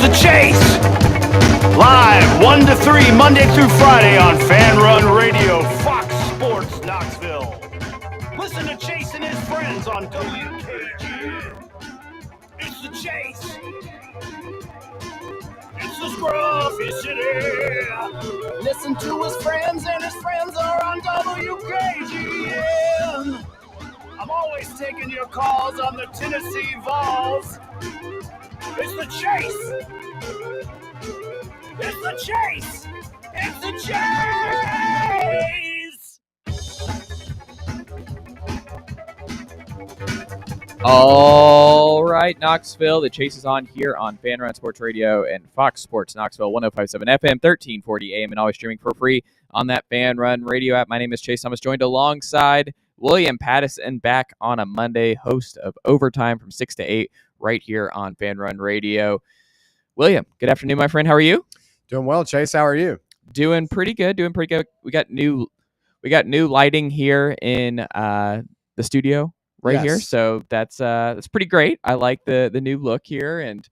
The Chase. Live 1 to 3, Monday through Friday on Fan Run Radio, Fox Sports Knoxville. Listen to Chase and his friends on WKG. It's The Chase. It's the Scruffy City. Listen to his friends, and his friends are on WKGN. I'm always taking your calls on the Tennessee Vols. It's The Chase. It's The Chase. It's The Chase. All right, Knoxville. The Chase is on here on Fan Run Sports Radio and Fox Sports Knoxville, 105.7 FM, 1340 AM, and always streaming for free on that Fan Run Radio app. My name is Chase Thomas, joined alongside William Pattison, back on a Monday, host of Overtime from 6 to 8 right here on Fan Run Radio. William, good afternoon, my friend. How are you? Doing well, Chase. How are you? Doing pretty good. We got new lighting here in the studio here, so that's pretty great. I like the new look here, and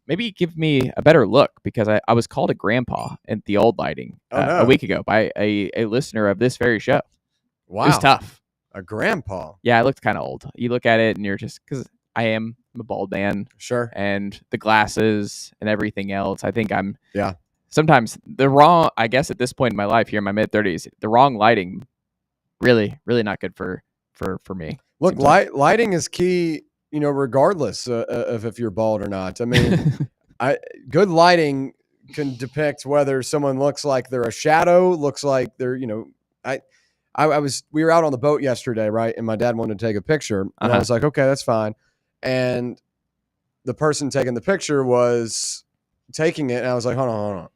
maybe give me a better look, because I was called a grandpa in the old lighting a week ago by a listener of this very show. Wow, it was tough. A grandpa. Yeah, I looked kind of old. You look at it and you're just, because I'm a bald man. Sure. And the glasses and everything else. I think I'm sometimes I guess at this point in my life here in my mid-30s, the wrong lighting really, really not good for me. Look, lighting is key, regardless of if you're bald or not. I mean, good lighting can depict whether someone looks like they're a shadow, looks like they're, we were out on the boat yesterday, right? And my dad wanted to take a picture, and I was like, okay, that's fine. And the person taking the picture was taking it, and I was like, hold on.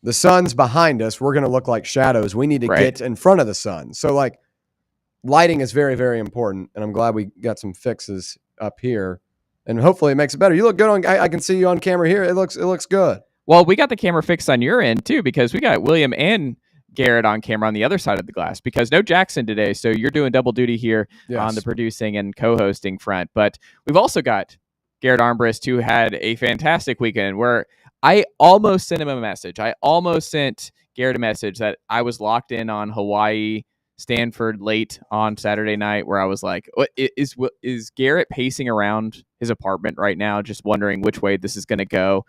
The sun's behind us. We're going to look like shadows. We need to get in front of the sun. So, lighting is very, very important, and I'm glad we got some fixes up here, and hopefully it makes it better. You look good on. I can see you on camera here. It looks good. Well, we got the camera fixed on your end too, because we got William and Garrett on camera on the other side of the glass, because no Jackson today, so you're doing double duty here on the producing and co-hosting front. But we've also got Garrett Armbrist, who had a fantastic weekend, where I almost sent him a message. I almost sent Garrett a message that I was locked in on Hawaii Stanford late on Saturday night, where I was like, what is Garrett pacing around his apartment right now, just wondering which way this is going to go?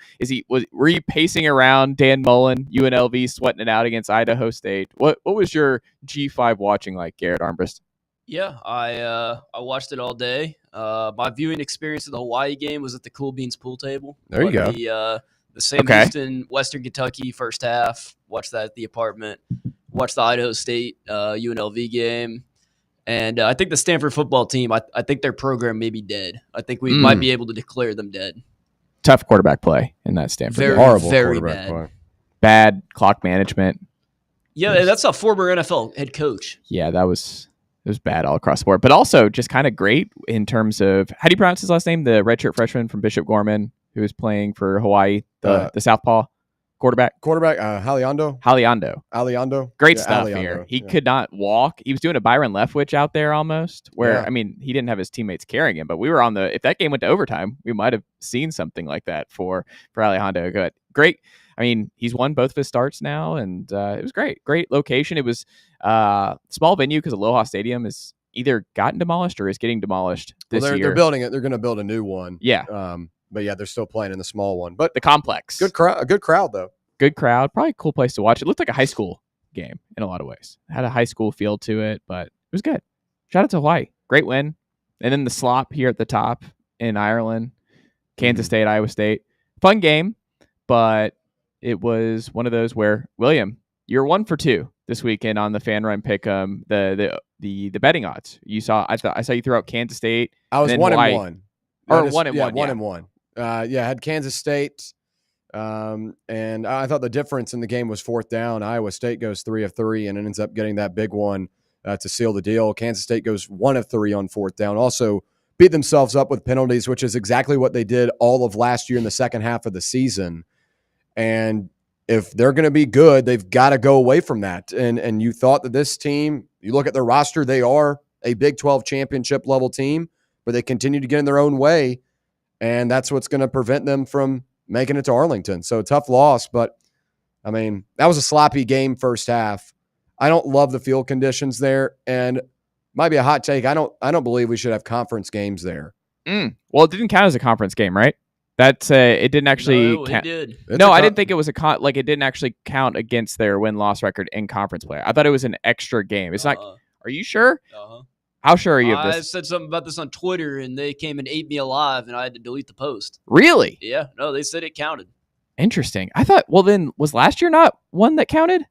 Were you pacing around Dan Mullen, UNLV, sweating it out against Idaho State? What was your G5 watching like, Garrett Armbrist? Yeah, I watched it all day. My viewing experience of the Hawaii game was at the Cool Beans pool table. There you go. The Sam Houston, Western Kentucky first half. Watched that at the apartment. Watched the Idaho State UNLV game. And I think the Stanford football team, I think their program may be dead. I think we might be able to declare them dead. Tough quarterback play in that Stanford. Very, horrible very quarterback bad. play. Bad clock management. Yeah, that's a former NFL head coach. Yeah, it was bad all across the board. But also just kind of great in terms of, how do you pronounce his last name? The redshirt freshman from Bishop Gorman, who was playing for Hawaii, the southpaw quarterback. Aliando. Great stuff here. He could not walk. He was doing a Byron Leftwich out there almost, where, I mean, he didn't have his teammates carrying him, but we were if that game went to overtime, we might have seen something like that for Aliando. Good. Great. I mean, he's won both of his starts now, and it was great. Great location. It was small venue, because Aloha Stadium is either gotten demolished or is getting demolished this year. They're building it. They're going to build a new one. Yeah. But yeah, they're still playing in the small one. But the complex. A good crowd, though. Good crowd. Probably a cool place to watch. It looked like a high school game in a lot of ways. It had a high school feel to it, but it was good. Shout out to Hawaii. Great win. And then the slop here at the top in Ireland. Kansas State, Iowa State. Fun game, but it was one of those where, William, you're 1 for 2 this weekend on the Fan Run pick. The betting odds. I saw you throw out Kansas State. I was 1-1. Or 1-1. 1-1. I had Kansas State. And I thought the difference in the game was fourth down. Iowa State goes 3 of 3 and ends up getting that big one to seal the deal. Kansas State goes 1 of 3 on fourth down. Also beat themselves up with penalties, which is exactly what they did all of last year in the second half of the season. And if they're going to be good, they've got to go away from that. And you thought that this team, you look at their roster, they are a Big 12 championship level team, but they continue to get in their own way. And that's what's going to prevent them from making it to Arlington. So tough loss, but I mean, that was a sloppy game first half. I don't love the field conditions there, and might be a hot take. I don't believe we should have conference games there. Well, it didn't count as a conference game, right? That's it didn't actually No, count. it did. No, I didn't think it was it didn't actually count against their win-loss record in conference play. I thought it was an extra game. It's not. Are you sure? How sure are you of this? I said something about this on Twitter, and they came and ate me alive, and I had to delete the post. Really? Yeah. No, they said it counted. Interesting. I thought, well, then was last year not one that counted?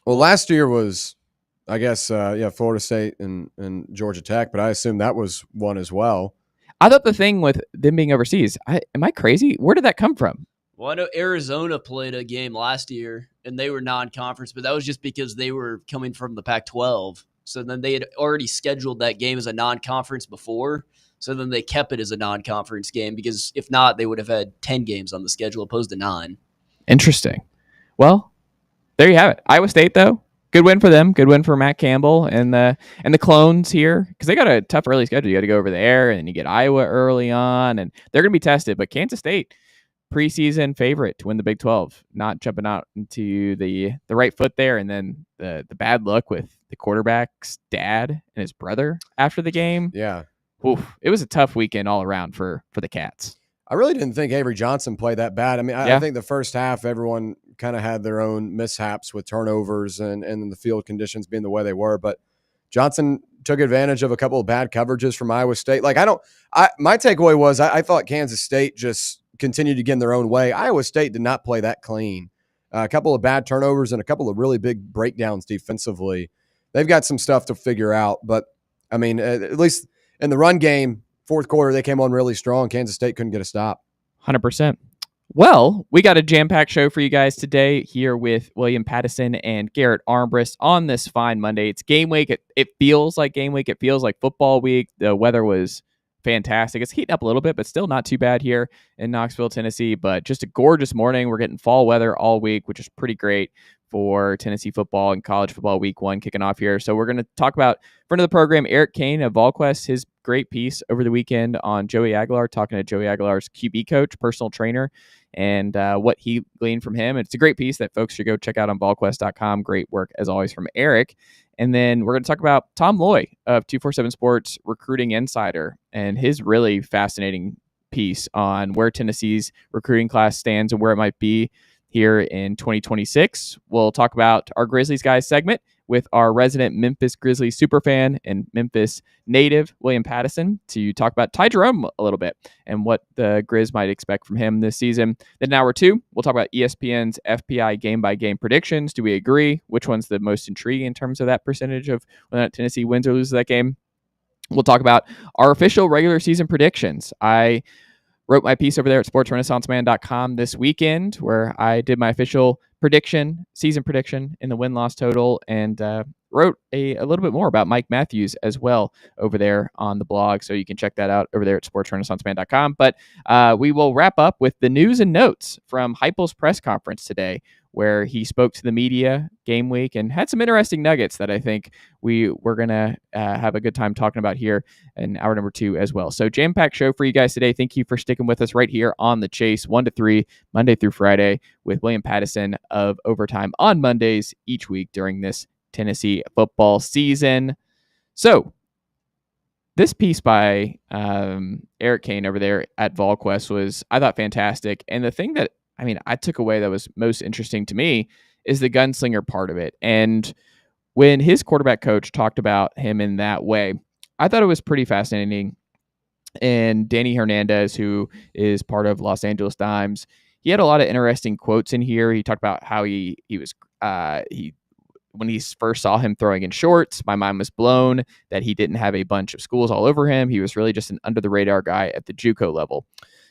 Well, last year was, I guess, Florida State and Georgia Tech, but I assume that was one as well. I thought the thing with them being overseas, am I crazy? Where did that come from? Well, I know Arizona played a game last year, and they were non-conference, but that was just because they were coming from the Pac-12. So then they had already scheduled that game as a non-conference before. So then they kept it as a non-conference game because if not, they would have had 10 games on the schedule opposed to 9. Interesting. Well, there you have it. Iowa State, though, good win for them. Good win for Matt Campbell and the Clones here because they got a tough early schedule. You got to go over there, and then you get Iowa early on, and they're going to be tested. But Kansas State, preseason favorite to win the Big 12, not jumping out into the right foot there, and then the bad luck with the quarterback's dad and his brother after the game. Yeah. Oof, it was a tough weekend all around for the Cats. I really didn't think Avery Johnson played that bad. I mean, I think the first half, everyone kind of had their own mishaps with turnovers and the field conditions being the way they were. But Johnson took advantage of a couple of bad coverages from Iowa State. Like, my takeaway was I thought Kansas State just continued to get in their own way. Iowa State did not play that clean. A couple of bad turnovers and a couple of really big breakdowns defensively. They've got some stuff to figure out. But, I mean, at least – in the run game, fourth quarter, they came on really strong. Kansas State couldn't get a stop. 100%. Well, we got a jam-packed show for you guys today here with William Pattison and Garrett Armbrust on this fine Monday. It's game week. It feels like game week. It feels like football week. The weather was fantastic. It's heating up a little bit, but still not too bad here in Knoxville, Tennessee. But just a gorgeous morning. We're getting fall weather all week, which is pretty great for Tennessee football and college football week 1 kicking off here. So we're going to talk about friend of the program, Eric Kane of VolQuest, his great piece over the weekend on Joey Aguilar, talking to Joey Aguilar's QB coach, personal trainer, and what he gleaned from him. It's a great piece that folks should go check out on volquest.com. Great work, as always, from Eric. And then we're going to talk about Tom Loy of 247 Sports Recruiting Insider and his really fascinating piece on where Tennessee's recruiting class stands and where it might be here in 2026. We'll talk about our Grizzlies guys segment with our resident Memphis Grizzlies superfan and Memphis native, William Pattison, to talk about Ty Jerome a little bit and what the Grizz might expect from him this season. Then in hour 2, we'll talk about ESPN's FPI game-by-game predictions. Do we agree? Which one's the most intriguing in terms of that percentage of whether Tennessee wins or loses that game? We'll talk about our official regular season predictions. I wrote my piece over there at sportsrenaissanceman.com this weekend where I did my official season prediction in the win-loss total, and wrote a little bit more about Mike Matthews as well over there on the blog. So you can check that out over there at sportsrenaissanceman.com. But we will wrap up with the news and notes from Heupel's press conference today, where he spoke to the media game week and had some interesting nuggets that I think we're going to have a good time talking about here in hour number 2 as well. So jam-packed show for you guys today. Thank you for sticking with us right here on The Chase, 1 to 3, Monday through Friday, with William Pattison of Overtime on Mondays each week during this Tennessee football season. So this piece by Eric Kane over there at VolQuest was, I thought, fantastic. And the thing that I took away that was most interesting to me is the gunslinger part of it. And when his quarterback coach talked about him in that way, I thought it was pretty fascinating. And Danny Hernandez, who is part of Los Angeles Dimes, he had a lot of interesting quotes in here. He talked about how he was when he first saw him throwing in shorts, my mind was blown that he didn't have a bunch of schools all over him. He was really just an under the radar guy at the JUCO level.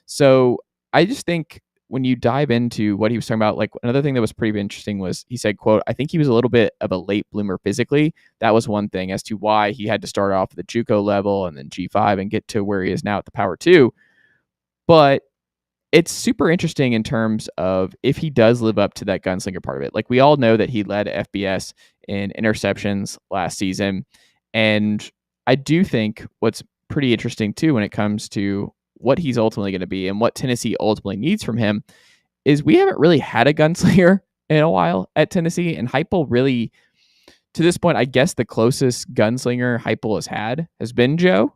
So I just think when you dive into what he was talking about, like another thing that was pretty interesting was he said, quote, I think he was a little bit of a late bloomer physically. That was one thing as to why he had to start off at the JUCO level and then G5 and get to where he is now at the Power 2. But it's super interesting in terms of if he does live up to that gunslinger part of it. Like, we all know that he led FBS in interceptions last season. And I do think what's pretty interesting too when it comes to what he's ultimately going to be and what Tennessee ultimately needs from him is we haven't really had a gunslinger in a while at Tennessee, and Heupel really, to this point, I guess the closest gunslinger Heupel has had has been Joe,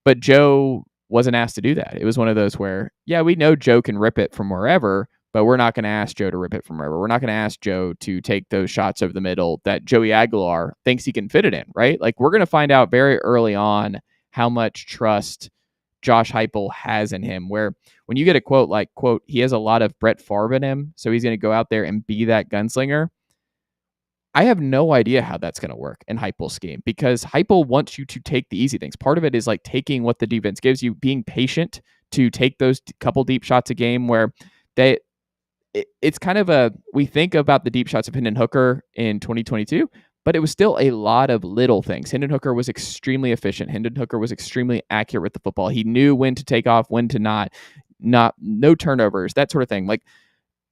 but Joe wasn't asked to do that. It was one of those where, yeah, we know Joe can rip it from wherever, but we're not going to ask Joe to rip it from wherever. We're not going to ask Joe to take those shots over the middle that Joey Aguilar thinks he can fit it in, right? Like, we're going to find out very early on how much trust Josh Heupel has in him, where when you get a quote like, quote, he has a lot of Brett Favre in him, so he's going to go out there and be that gunslinger. I have no idea how that's going to work in Heupel's scheme, because Heupel wants you to take the easy things. Part of it is like taking what the defense gives you, being patient to take those couple deep shots a game where it's kind of we think about the deep shots of Hendon Hooker in 2022, but it was still a lot of little things. Hendon Hooker was extremely efficient. Hendon Hooker was extremely accurate with the football. He knew when to take off, when to not no turnovers, that sort of thing. Like,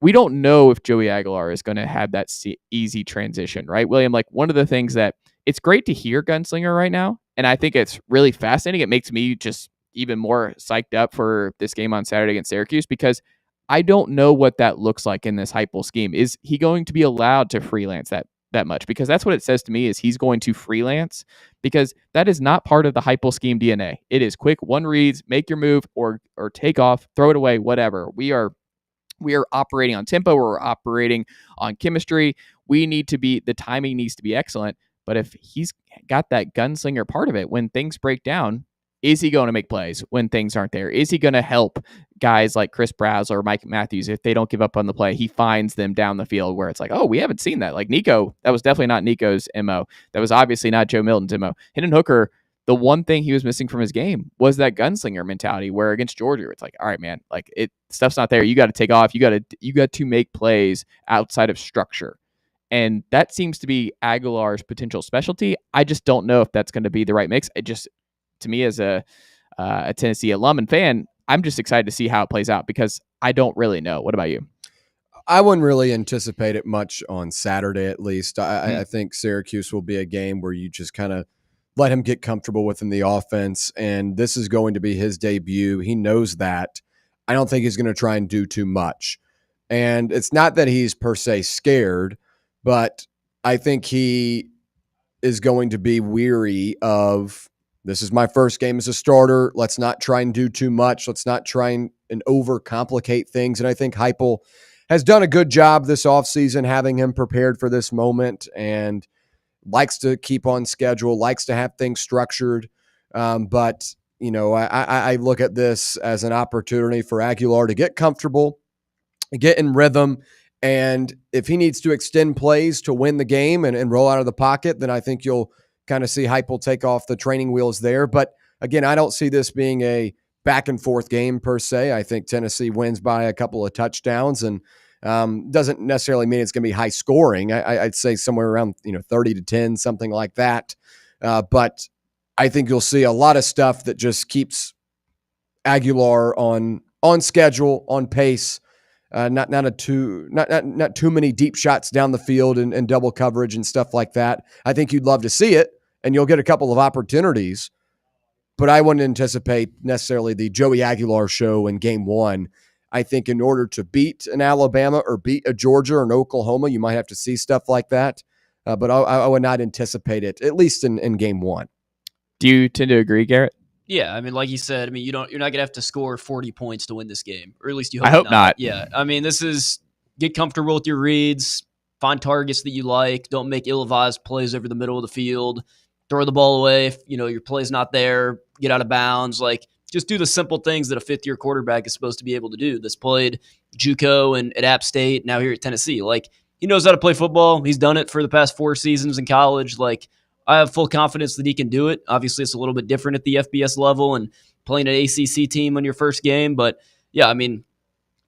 we don't know if Joey Aguilar is going to have that easy transition, right, William? Like, one of the things that it's great to hear gunslinger right now, and I think it's really fascinating. It makes me just even more psyched up for this game on Saturday against Syracuse, because I don't know what that looks like in this Heupel scheme. Is he going to be allowed to freelance that much? Because that's what it says to me, is he's going to freelance, because that is not part of the Heupel scheme DNA. It is quick one reads, make your move, or take off, throw it away, whatever. We are operating on tempo. We're operating on chemistry. The timing needs to be excellent. But if he's got that gunslinger part of it, when things break down, is he going to make plays when things aren't there? Is he going to help guys like Chris Brazzell or Mike Matthews if they don't give up on the play? He finds them down the field where it's like, oh, we haven't seen that. Like Nico, that was definitely not Nico's MO. That was obviously not Joe Milton's MO. Hendon Hooker, the one thing he was missing from his game was that gunslinger mentality, where against Georgia, it's like, all right, man, like stuff's not there. You got to take off. You got to make plays outside of structure. And that seems to be Aguilar's potential specialty. I just don't know if that's going to be the right mix. It just, to me, as a Tennessee alum and fan, I'm just excited to see how it plays out, because I don't really know. What about you? I wouldn't really anticipate it much on Saturday, at least. I think Syracuse will be a game where you just kind of let him get comfortable within the offense, and this is going to be his debut. He knows that. I don't think he's going to try and do too much. And it's not that he's per se scared, but I think he is going to be weary of, this is my first game as a starter. Let's not try and do too much. Let's not try and overcomplicate things. And I think Heupel has done a good job this offseason having him prepared for this moment, and likes to keep on schedule, likes to have things structured. But, you know, I look at this as an opportunity for Aguilar to get comfortable, get in rhythm. And if he needs to extend plays to win the game and roll out of the pocket, then I think you'll kind of see Heupel take off the training wheels there. But again, I don't see this being a back and forth game per se. I think Tennessee wins by a couple of touchdowns, and doesn't necessarily mean it's going to be high scoring. I'd say somewhere around 30-10, something like that. But I think you'll see a lot of stuff that just keeps Aguilar on schedule, on pace. Not too many deep shots down the field and double coverage and stuff like that. I think you'd love to see it, and you'll get a couple of opportunities. But I wouldn't anticipate necessarily the Joey Aguilar show in game one. I think in order to beat an Alabama or beat a Georgia or an Oklahoma, you might have to see stuff like that. But I would not anticipate it, at least in game one. Do you tend to agree, Garrett? Yeah, I mean, like you said, I mean, you're not gonna have to score 40 points to win this game, or at least you hope. I hope not. Yeah, I mean, this is get comfortable with your reads, find targets that you like, don't make ill-advised plays over the middle of the field, throw the ball away if your play's not there, get out of bounds, like. Just do the simple things that a fifth-year quarterback is supposed to be able to do. That's played JUCO and at App State, now here at Tennessee. Like, he knows how to play football. He's done it for the past 4 seasons in college. Like, I have full confidence that he can do it. Obviously, it's a little bit different at the FBS level and playing an ACC team on your first game. But, yeah, I mean,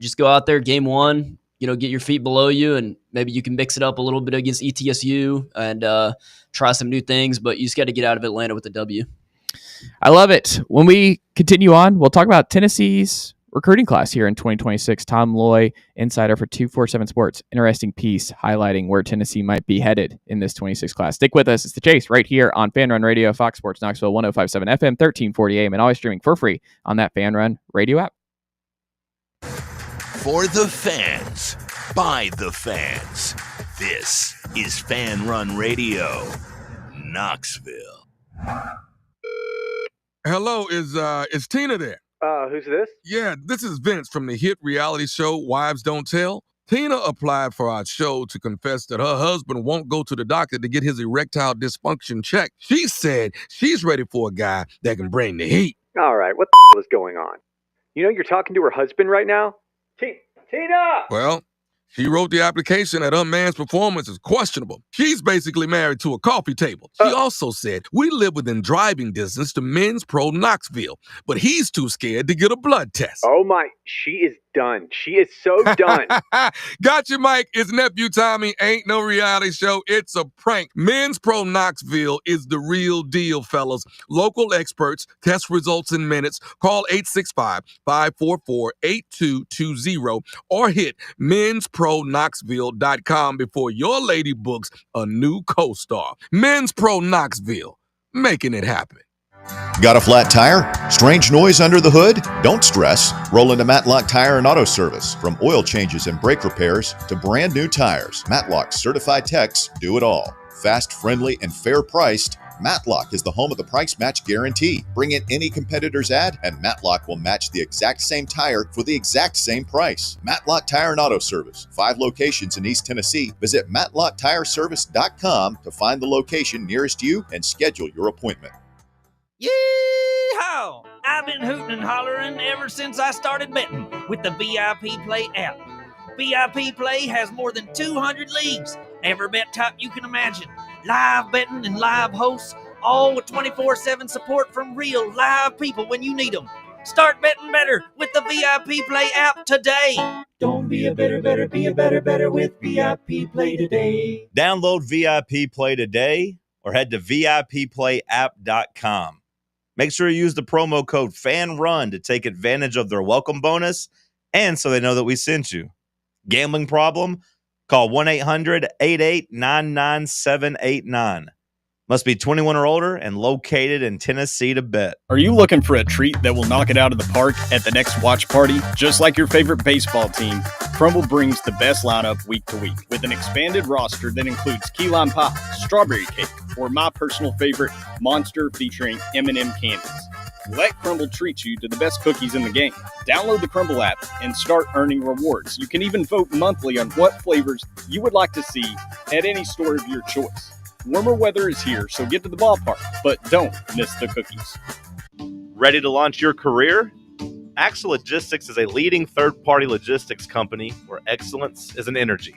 just go out there, game one, get your feet below you, and maybe you can mix it up a little bit against ETSU and try some new things. But you just got to get out of Atlanta with a W. I love it. When we continue on, we'll talk about Tennessee's recruiting class here in 2026. Tom Loy, insider for 247 Sports. Interesting piece highlighting where Tennessee might be headed in this 26 class. Stick with us. It's The Chase right here on Fan Run Radio, Fox Sports Knoxville, 105.7 FM, 1340 AM, and always streaming for free on that Fan Run Radio app. For the fans, by the fans, this is Fan Run Radio, Knoxville. Hello, is Tina there? Who's this? Yeah, this is Vince from the hit reality show Wives Don't Tell. Tina applied for our show to confess that her husband won't go to the doctor to get his erectile dysfunction checked. She said she's ready for a guy that can bring the heat. All right, what the is going on? You know you're talking to her husband right now? Tina! Well, she wrote the application that her man's performance is questionable. She's basically married to a coffee table. She also said, we live within driving distance to Men's Pro Knoxville, but he's too scared to get a blood test. Oh my, she is done. She is so done. Gotcha, Mike. It's Nephew Tommy. Ain't no reality show. It's a prank. Men's Pro Knoxville is the real deal, fellas. Local experts, test results in minutes. Call 865-544-8220 or hit menspro-knoxville.com before your lady books a new co-star. Men's Pro Knoxville, making it happen. Got a flat tire? Strange noise under the hood? Don't stress. Roll into Matlock Tire and Auto Service. From oil changes and brake repairs to brand new tires, Matlock's certified techs do it all. Fast, friendly, and fair priced, Matlock is the home of the price match guarantee. Bring in any competitor's ad and Matlock will match the exact same tire for the exact same price. Matlock Tire and Auto Service. 5 locations in East Tennessee. Visit MatlockTireService.com to find the location nearest you and schedule your appointment. Yee-haw! I've been hooting and hollering ever since I started betting with the VIP Play app. VIP Play has more than 200 leagues, every bet type you can imagine. Live betting and live hosts, all with 24/7 support from real live people when you need them. Start betting better with the VIP Play app today. Don't be a better, be a better with VIP Play today. Download VIP Play today or head to VIPPlayApp.com. Make sure you use the promo code FANRUN to take advantage of their welcome bonus and so they know that we sent you. Gambling problem? Call 1-800-8899-789. Must be 21 or older and located in Tennessee to bet. Are you looking for a treat that will knock it out of the park at the next watch party? Just like your favorite baseball team, Crumble brings the best lineup week to week with an expanded roster that includes key lime pie, strawberry cake, or my personal favorite, Monster featuring M&M candies. Let Crumble treat you to the best cookies in the game. Download the Crumble app and start earning rewards. You can even vote monthly on what flavors you would like to see at any store of your choice. Warmer weather is here, so get to the ballpark, but don't miss the cookies. Ready to launch your career? Axle Logistics is a leading third-party logistics company where excellence is an energy.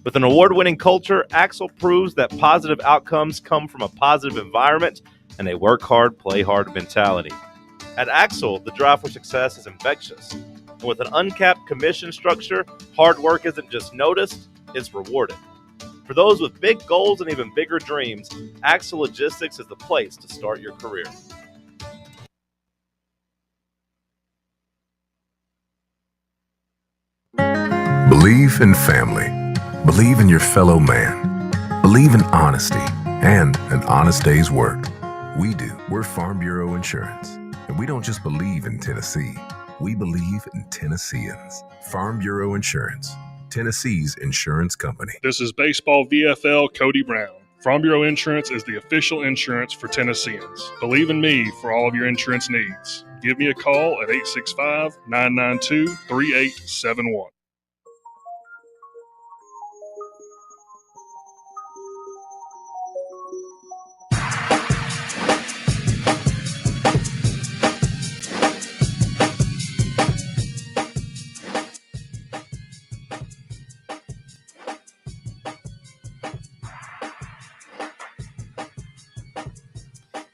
With an award-winning culture, Axle proves that positive outcomes come from a positive environment and a work hard, play hard mentality. At Axle, the drive for success is infectious. And with an uncapped commission structure, hard work isn't just noticed, it's rewarded. For those with big goals and even bigger dreams, Axle Logistics is the place to start your career. Believe in family. Believe in your fellow man. Believe in honesty and an honest day's work. We do. We're Farm Bureau Insurance. And we don't just believe in Tennessee. We believe in Tennesseans. Farm Bureau Insurance. Tennessee's insurance company. This is Baseball VFL Cody Brown. Farm Bureau Insurance is the official insurance for Tennesseans. Believe in me for all of your insurance needs. Give me a call at 865-992-3871.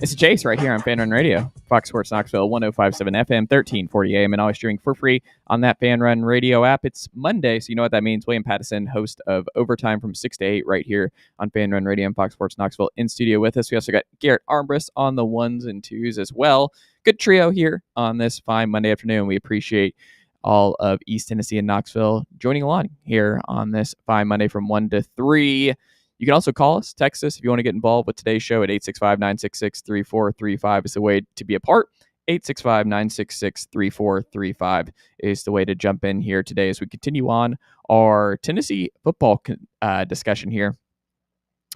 It's a Chase right here on Fan Run Radio, Fox Sports Knoxville, 105.7 FM, 1340 AM, and always streaming for free on that Fan Run Radio app. It's Monday, so you know what that means. William Pattison, host of Overtime from 6 to 8 right here on Fan Run Radio and Fox Sports Knoxville in studio with us. We also got Garrett Armbrust on the ones and twos as well. Good trio here on this fine Monday afternoon. We appreciate all of East Tennessee and Knoxville joining along here on this fine Monday from 1 to 3. You can also call us, text us if you want to get involved with today's show at 865-966-3435 is the way to be a part. 865-966-3435 is the way to jump in here today as we continue on our Tennessee football discussion here.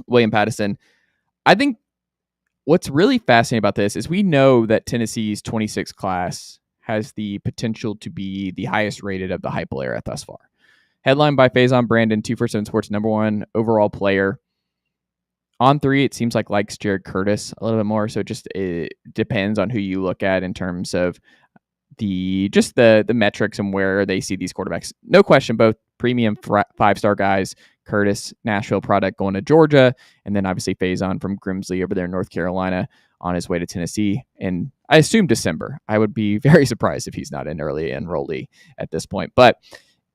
William Pattison, I think what's really fascinating about this is we know that Tennessee's 26 class has the potential to be the highest rated of the Heupel era thus far. Headlined by Faison Brandon, 247 Sports #1 overall player. On 3, it seems likes Jared Curtis a little bit more. So it depends on who you look at in terms of the metrics and where they see these quarterbacks. No question, both premium 5-star guys. Curtis, Nashville product, going to Georgia, and then obviously Faison from Grimsley over there in North Carolina on his way to Tennessee. And I assume December. I would be very surprised if he's not an early enrollee at this point. But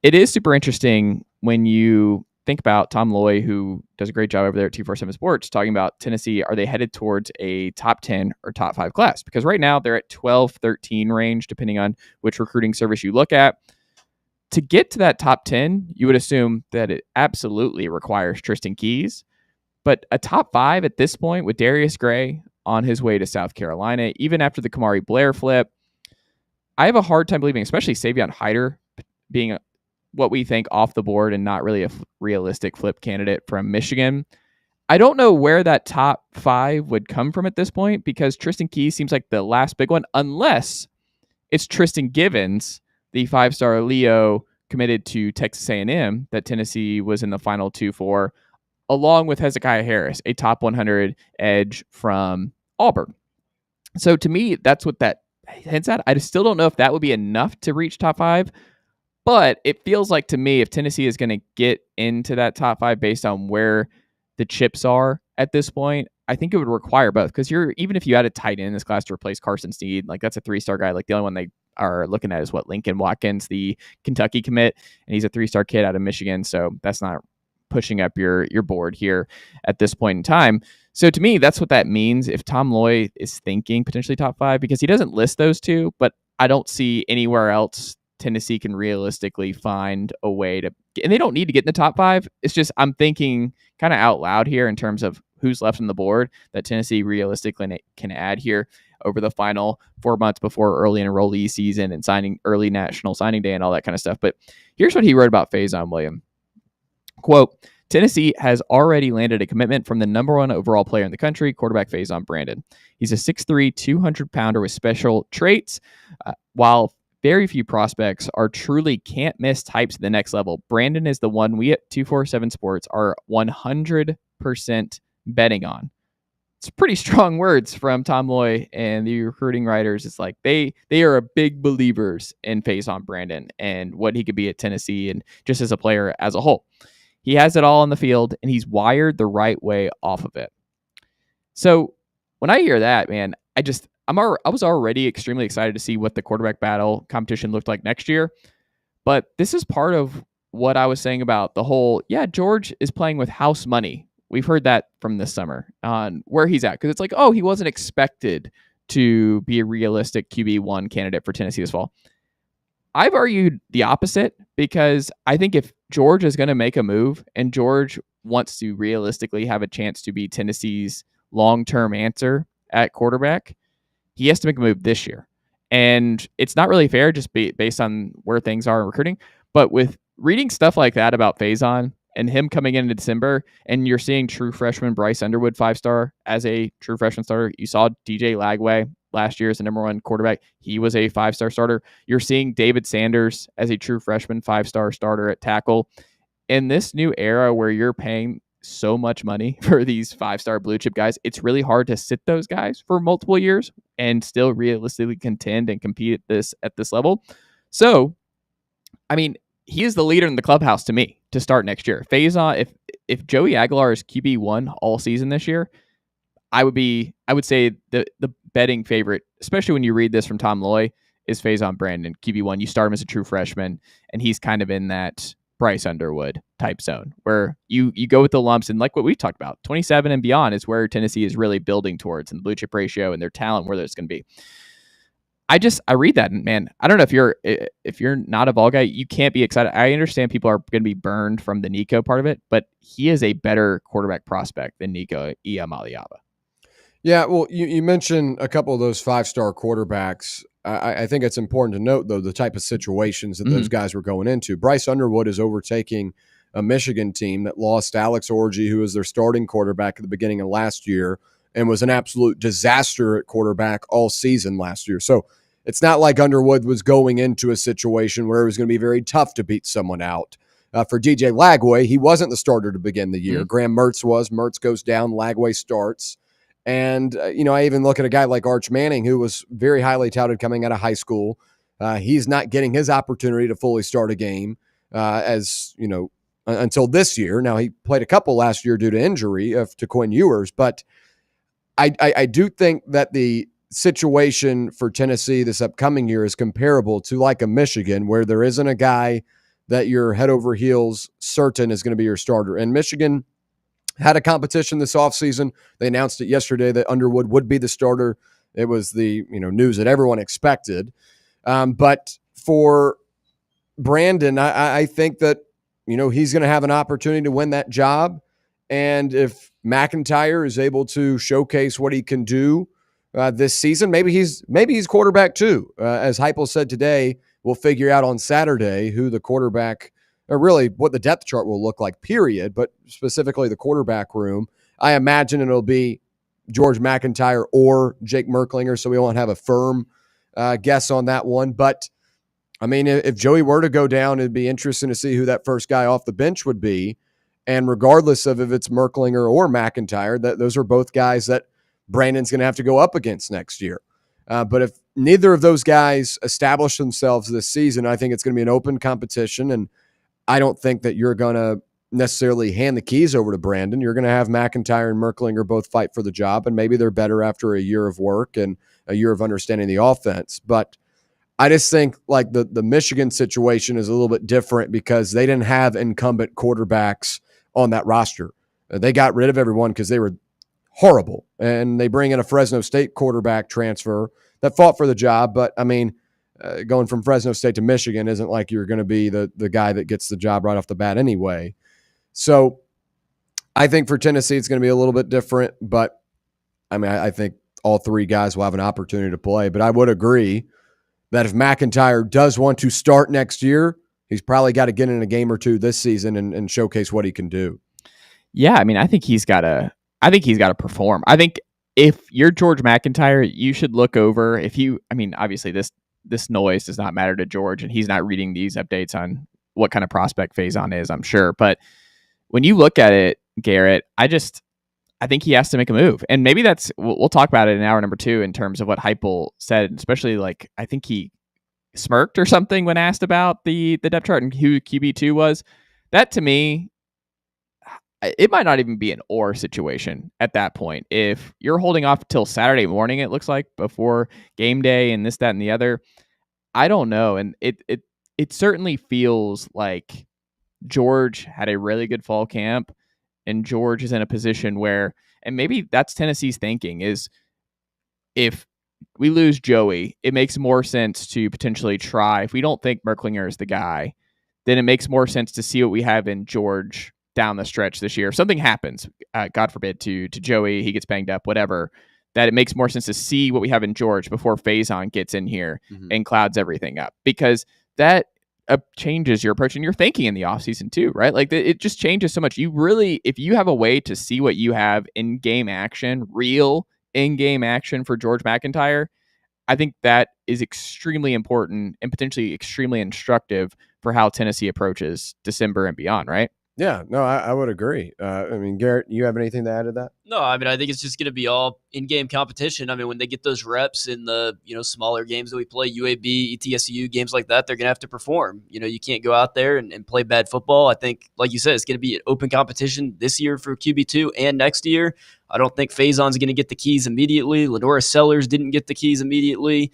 it is super interesting when you think about Tom Loy, who does a great job over there at 247 Sports, talking about Tennessee. Are they headed towards a top 10 or top 5 class? Because right now they're at 12-13 range, depending on which recruiting service you look at. To get to that top 10, you would assume that it absolutely requires Tristan Keys. But a top 5 at this point with Darius Gray on his way to South Carolina, even after the Kamari Blair flip, I have a hard time believing, especially Savion Hyder being what we think off the board and not really a realistic flip candidate from Michigan. I don't know where that top 5 would come from at this point, because Tristan Keys seems like the last big one, unless it's Tristan Givens, the 5-star Leo committed to Texas A&M that Tennessee was in the final 2 for, along with Hezekiah Harris, a top 100 edge from Auburn. So to me, that's what that hints at. I still don't know if that would be enough to reach top 5, but it feels like to me, if Tennessee is going to get into that top 5 based on where the chips are at this point, I think it would require both. Because even if you had a tight end in this class to replace Carson Steed, that's a 3-star guy. The only one they are looking at is Lincoln Watkins, the Kentucky commit, and he's a 3-star kid out of Michigan. So that's not pushing up your board here at this point in time. So to me, that's what that means if Tom Loy is thinking potentially top 5, because he doesn't list those 2, but I don't see anywhere else Tennessee can realistically find a way to, and they don't need to get in the top 5. It's just, I'm thinking kind of out loud here in terms of who's left on the board that Tennessee realistically can add here over the final 4 months before early enrollee season and early national signing day and all that kind of stuff. But here's what he wrote about Faison, William. Quote, Tennessee has already landed a commitment from the #1 overall player in the country, quarterback Faison Brandon. He's a 6'3", 200-pounder with special traits. While very few prospects are truly can't-miss types at the next level, Brandon is the one we at 247 Sports are 100% betting on. It's pretty strong words from Tom Loy and the recruiting writers. It's like they are big believers in Faison Brandon and what he could be at Tennessee and just as a player as a whole. He has it all on the field, and he's wired the right way off of it. So when I hear that, man, I was already extremely excited to see what the quarterback battle competition looked like next year. But this is part of what I was saying about the whole, George is playing with house money. We've heard that from this summer on where he's at. Because it's like, he wasn't expected to be a realistic QB1 candidate for Tennessee this fall. I've argued the opposite, because I think if George is going to make a move and George wants to realistically have a chance to be Tennessee's long-term answer at quarterback, he has to make a move this year. And it's not really fair just based on where things are in recruiting. But with reading stuff like that about Faison and him coming in December, and you're seeing true freshman Bryce Underwood 5-star as a true freshman starter. You saw DJ Lagway last year as the #1 quarterback. He was a 5-star starter. You're seeing David Sanders as a true freshman 5-star starter at tackle. In this new era where you're paying so much money for these 5-star blue chip guys, it's really hard to sit those guys for multiple years and still realistically contend and compete at this level. So, I mean, he is the leader in the clubhouse to me to start next year. Faison, if Joey Aguilar is QB1 all season this year, I would say the betting favorite, especially when you read this from Tom Loy, is Faison Brandon, QB1. You start him as a true freshman, and he's kind of in that Bryce Underwood type zone where you go with the lumps, and like what we talked about, 27 and beyond is where Tennessee is really building towards, and the blue chip ratio and their talent where it's going to be. I read that, and man, I don't know if you're not a Vol guy, you can't be excited. I understand people are going to be burned from the Nico part of it, but he is a better quarterback prospect than Nico Iamaleava. Yeah, well, you mentioned a couple of those 5-star quarterbacks. I think it's important to note, though, the type of situations that those guys were going into. Bryce Underwood is overtaking a Michigan team that lost Alex Orji, who was their starting quarterback at the beginning of last year and was an absolute disaster at quarterback all season last year. So it's not like Underwood was going into a situation where it was going to be very tough to beat someone out. For DJ Lagway, he wasn't the starter to begin the year. Graham Mertz was. Mertz goes down, Lagway starts. And, I even look at a guy like Arch Manning, who was very highly touted coming out of high school. He's not getting his opportunity to fully start a game until this year. Now, he played a couple last year due to injury to Quinn Ewers. But I do think that the situation for Tennessee this upcoming year is comparable to like a Michigan, where there isn't a guy that you're head over heels certain is going to be your starter. And Michigan had a competition this offseason. They announced it yesterday that Underwood would be the starter. It was the news that everyone expected. But for Brandon, I think that he's going to have an opportunity to win that job. And if McIntyre is able to showcase what he can do this season, maybe he's quarterback too. As Heupel said today, we'll figure out on Saturday who the quarterback, or really what the depth chart will look like, period, but specifically the quarterback room. I imagine it'll be George McIntyre or Jake Merklinger, so we won't have a firm guess on that one. But, I mean, if Joey were to go down, it'd be interesting to see who that first guy off the bench would be. And regardless of if it's Merklinger or McIntyre, those are both guys that Brandon's going to have to go up against next year. But if neither of those guys establish themselves this season, I think it's going to be an open competition, and I don't think that you're going to necessarily hand the keys over to Brandon. You're going to have McIntyre and Merklinger both fight for the job, and maybe they're better after a year of work and a year of understanding the offense. But I just think like the Michigan situation is a little bit different because they didn't have incumbent quarterbacks on that roster. They got rid of everyone because they were horrible, and they bring in a Fresno State quarterback transfer that fought for the job. But, I mean, going from Fresno State to Michigan isn't like you're going to be the guy that gets the job right off the bat anyway. So I think for Tennessee, it's going to be a little bit different, but I mean, I think all three guys will have an opportunity to play. But I would agree that if McIntyre does want to start next year, he's probably got to get in a game or two this season and showcase what he can do. Yeah, I mean, I think he's got to perform. I think if you're George McIntyre, you should look over obviously this noise does not matter to George, and he's not reading these updates on what kind of prospect Faison is, I'm sure. But when you look at it, Garrett, I think he has to make a move. And maybe we'll talk about it in hour number 2 in terms of what Heupel said, especially like I think he smirked or something when asked about the depth chart and who QB2 was. That to me, it might not even be an or situation at that point. If you're holding off till Saturday morning, it looks like, before game day and this, that, and the other, I don't know. And it certainly feels like George had a really good fall camp, and George is in a position where, and maybe that's Tennessee's thinking, is if we lose Joey, it makes more sense to potentially try. If we don't think Merklinger is the guy, then it makes more sense to see what we have in George down the stretch this year. If something happens, God forbid, to Joey, he gets banged up, whatever, that it makes more sense to see what we have in George before Faison gets in here and clouds everything up, because that changes your approach and your thinking in the offseason too, right? Like it just changes so much. You really, if you have a way to see what you have in game action, real in game action for George McIntyre, I think that is extremely important and potentially extremely instructive for how Tennessee approaches December and beyond, right? Yeah, no, I would agree. I mean, Garrett, you have anything to add to that? No, I mean, I think it's just going to be all in-game competition. I mean, when they get those reps in the smaller games that we play, UAB, ETSU, games like that, they're going to have to perform. You can't go out there and play bad football. I think, like you said, it's going to be an open competition this year for QB2 and next year. I don't think Faison's going to get the keys immediately. Ladora Sellers didn't get the keys immediately.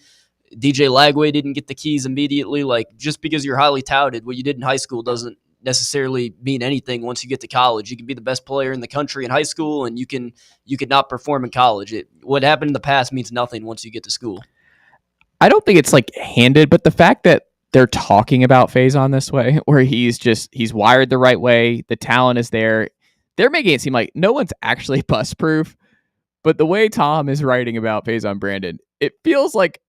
DJ Lagway didn't get the keys immediately. Like, just because you're highly touted, what you did in high school doesn't necessarily mean anything once you get to college. You can be the best player in the country in high school, and you could not perform in college. What happened in the past means nothing once you get to school. I don't think it's like handed, but the fact that they're talking about Faison this way, where he's wired the right way, the talent is there. They're making it seem like no one's actually bust proof. But the way Tom is writing about Faison Brandon, it feels like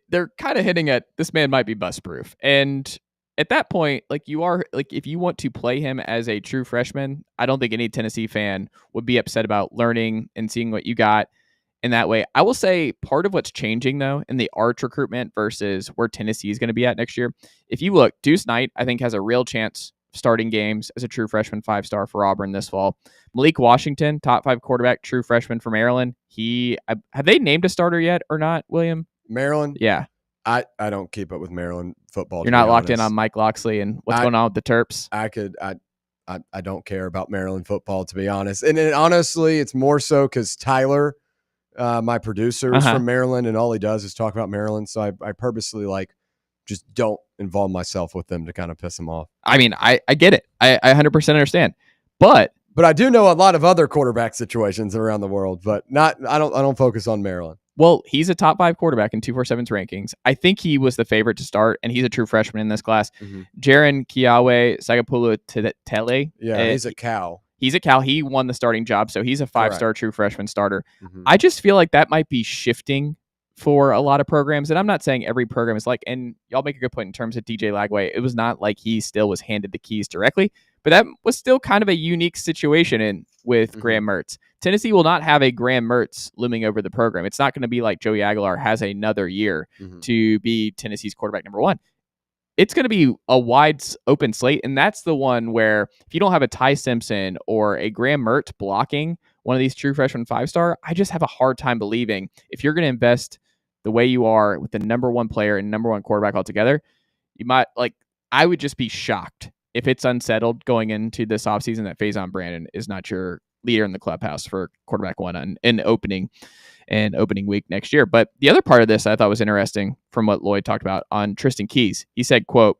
they're kind of hitting at this man might be bust proof. And at that point, like if you want to play him as a true freshman, I don't think any Tennessee fan would be upset about learning and seeing what you got in that way. I will say part of what's changing though in the arch recruitment versus where Tennessee is going to be at next year. If you look, Deuce Knight, I think has a real chance starting games as a true freshman 5-star for Auburn this fall. Malik Washington, top 5 quarterback, true freshman for Maryland. Have they named a starter yet or not, William? Maryland? Yeah. I don't keep up with Maryland football. You're not locked in on Mike Loxley and what's going on with the Terps? I don't care about Maryland football, to be honest. And honestly, it's more so because Tyler, my producer, is from Maryland, and all he does is talk about Maryland. So I purposely just don't involve myself with them to kind of piss them off. I mean, I get it. I 100% understand. But I do know a lot of other quarterback situations around the world, but I don't focus on Maryland. Well, he's a top 5 quarterback in 247's rankings. I think he was the favorite to start, and he's a true freshman in this class. Jaron Kiawe Sagapulu-Tele. Yeah, he's a Cal. He's a Cal. He won the starting job, so he's a 5-star true freshman starter. I just feel like that might be shifting for a lot of programs, and I'm not saying every program is like, and y'all make a good point in terms of DJ Lagway. It was not like he still was handed the keys directly, but that was still kind of a unique situation with Graham Mertz. Tennessee will not have a Graham Mertz looming over the program. It's not going to be like Joey Aguilar has another year to be Tennessee's quarterback number 1. It's going to be a wide open slate, and that's the one where if you don't have a Ty Simpson or a Graham Mertz blocking one of these true freshman 5-star, I just have a hard time believing if you're going to invest the way you are with the number 1 player and number 1 quarterback altogether, you might I would just be shocked if it's unsettled going into this offseason that Faison Brandon is not your leader in the clubhouse for quarterback 1 in opening week next year. But the other part of this I thought was interesting from what Lloyd talked about on Tristan Keys. He said, quote,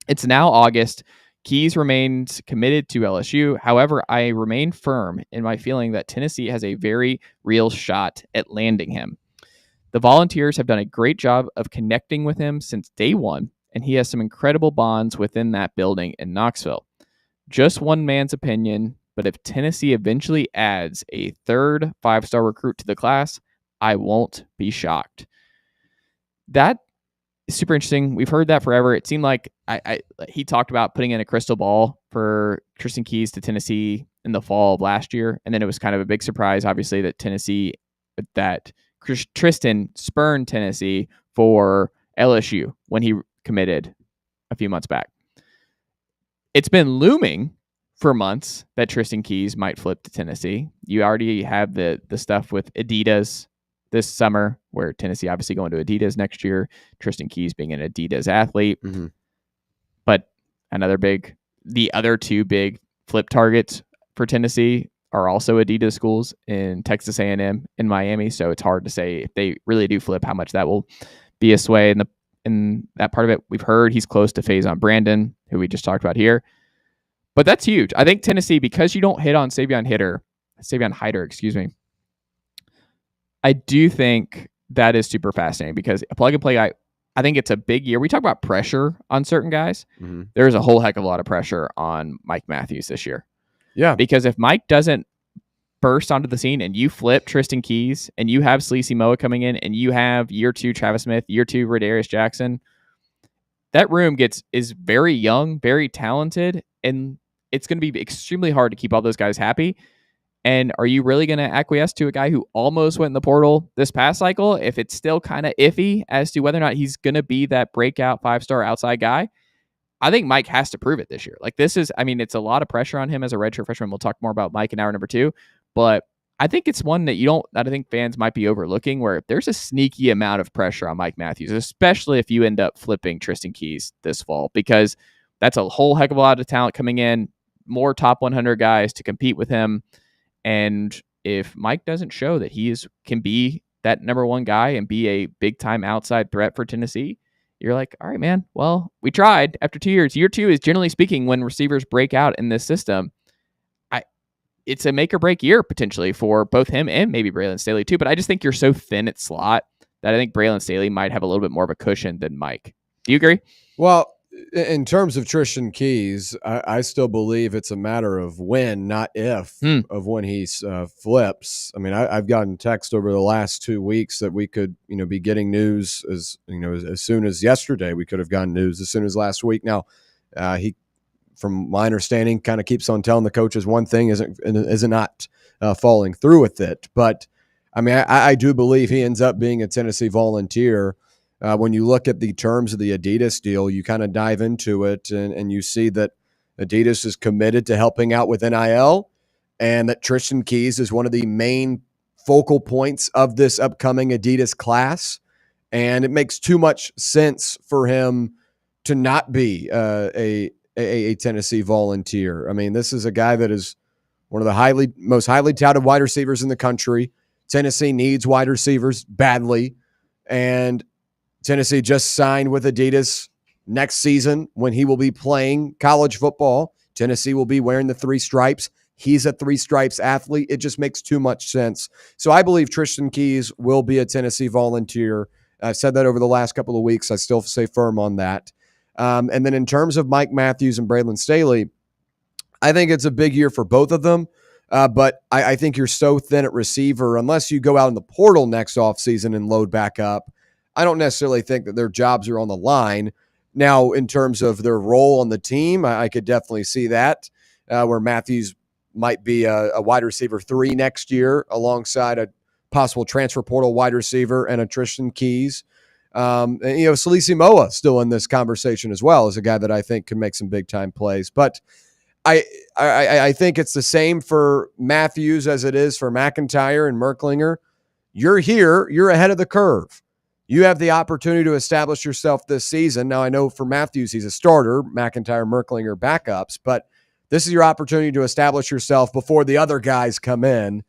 "It's now August. Keys remains committed to LSU. However, I remain firm in my feeling that Tennessee has a very real shot at landing him. The Volunteers have done a great job of connecting with him since day one, and he has some incredible bonds within that building in Knoxville. Just one man's opinion, but if Tennessee eventually adds a third 5-star recruit to the class, I won't be shocked." That is super interesting. We've heard that forever. It seemed like he talked about putting in a crystal ball for Tristan Keys to Tennessee in the fall of last year, and then it was kind of a big surprise, obviously, that Tristan spurned Tennessee for LSU when he committed a few months back. It's been looming for months that Tristan Keys might flip to Tennessee. You already have the stuff with Adidas this summer, where Tennessee obviously going to Adidas next year, Tristan Keys being an Adidas athlete. But the other 2 big flip targets for Tennessee are also Adidas schools in Texas A&M and Miami. So it's hard to say if they really do flip, how much that will be a sway in that part of it. We've heard he's close to Faison Brandon, who we just talked about here. But that's huge. I think Tennessee, because you don't hit on Savion Hyder, excuse me. I do think that is super fascinating because a plug and play guy, I think it's a big year. We talk about pressure on certain guys. There's a whole heck of a lot of pressure on Mike Matthews this year. Yeah. Because if Mike doesn't burst onto the scene and you flip Tristan Keys and you have Sleacy Moa coming in and you have year 2 Travis Smith, year 2 Radarius Jackson, that room is very young, very talented, and it's going to be extremely hard to keep all those guys happy. And are you really going to acquiesce to a guy who almost went in the portal this past cycle if it's still kind of iffy as to whether or not he's going to be that breakout 5-star outside guy? I think Mike has to prove it this year. It's a lot of pressure on him as a redshirt freshman. We'll talk more about Mike in hour number 2, but I think it's one that I think fans might be overlooking, where there's a sneaky amount of pressure on Mike Matthews, especially if you end up flipping Tristan Keys this fall, because that's a whole heck of a lot of talent coming in, more top 100 guys to compete with him. And if Mike doesn't show that he can be that number 1 guy and be a big time outside threat for Tennessee, you're like, all right, man, well, we tried after 2 years. Year 2 is generally speaking when receivers break out in this system. It's a make or break year potentially for both him and maybe Braylon Staley too. But I just think you're so thin at slot that I think Braylon Staley might have a little bit more of a cushion than Mike. Do you agree? Well, in terms of Tristan Keys, I still believe it's a matter of when, not if, of when he flips. I mean, I've gotten text over the last 2 weeks that we could, be getting news as soon as yesterday. We could have gotten news as soon as last week. Now, he, from my understanding, kind of keeps on telling the coaches one thing, isn't not following through with it. But I mean, I do believe he ends up being a Tennessee Volunteer. When you look at the terms of the Adidas deal, you kind of dive into it and you see that Adidas is committed to helping out with NIL, and that Tristan Keys is one of the main focal points of this upcoming Adidas class. And it makes too much sense for him to not be a Tennessee Volunteer. I mean, this is a guy that is one of the most highly touted wide receivers in the country. Tennessee needs wide receivers badly. And Tennessee just signed with Adidas next season when he will be playing college football. Tennessee will be wearing the 3 stripes. He's a 3 stripes athlete. It just makes too much sense. So I believe Tristan Keys will be a Tennessee Volunteer. I've said that over the last couple of weeks. I still stay firm on that. And then in terms of Mike Matthews and Braylon Staley, I think it's a big year for both of them. But I think you're so thin at receiver, unless you go out in the portal next offseason and load back up, I don't necessarily think that their jobs are on the line. Now, in terms of their role on the team, I could definitely see that, where Matthews might be a wide receiver 3 next year alongside a possible transfer portal wide receiver and a Tristan Keys. And, Salisi Moa still in this conversation as well as a guy that I think can make some big-time plays. But I think it's the same for Matthews as it is for McIntyre and Merklinger. You're here. You're ahead of the curve. You have the opportunity to establish yourself this season. Now, I know for Matthews, he's a starter. McIntyre, Merklinger, backups. But this is your opportunity to establish yourself before the other guys come in.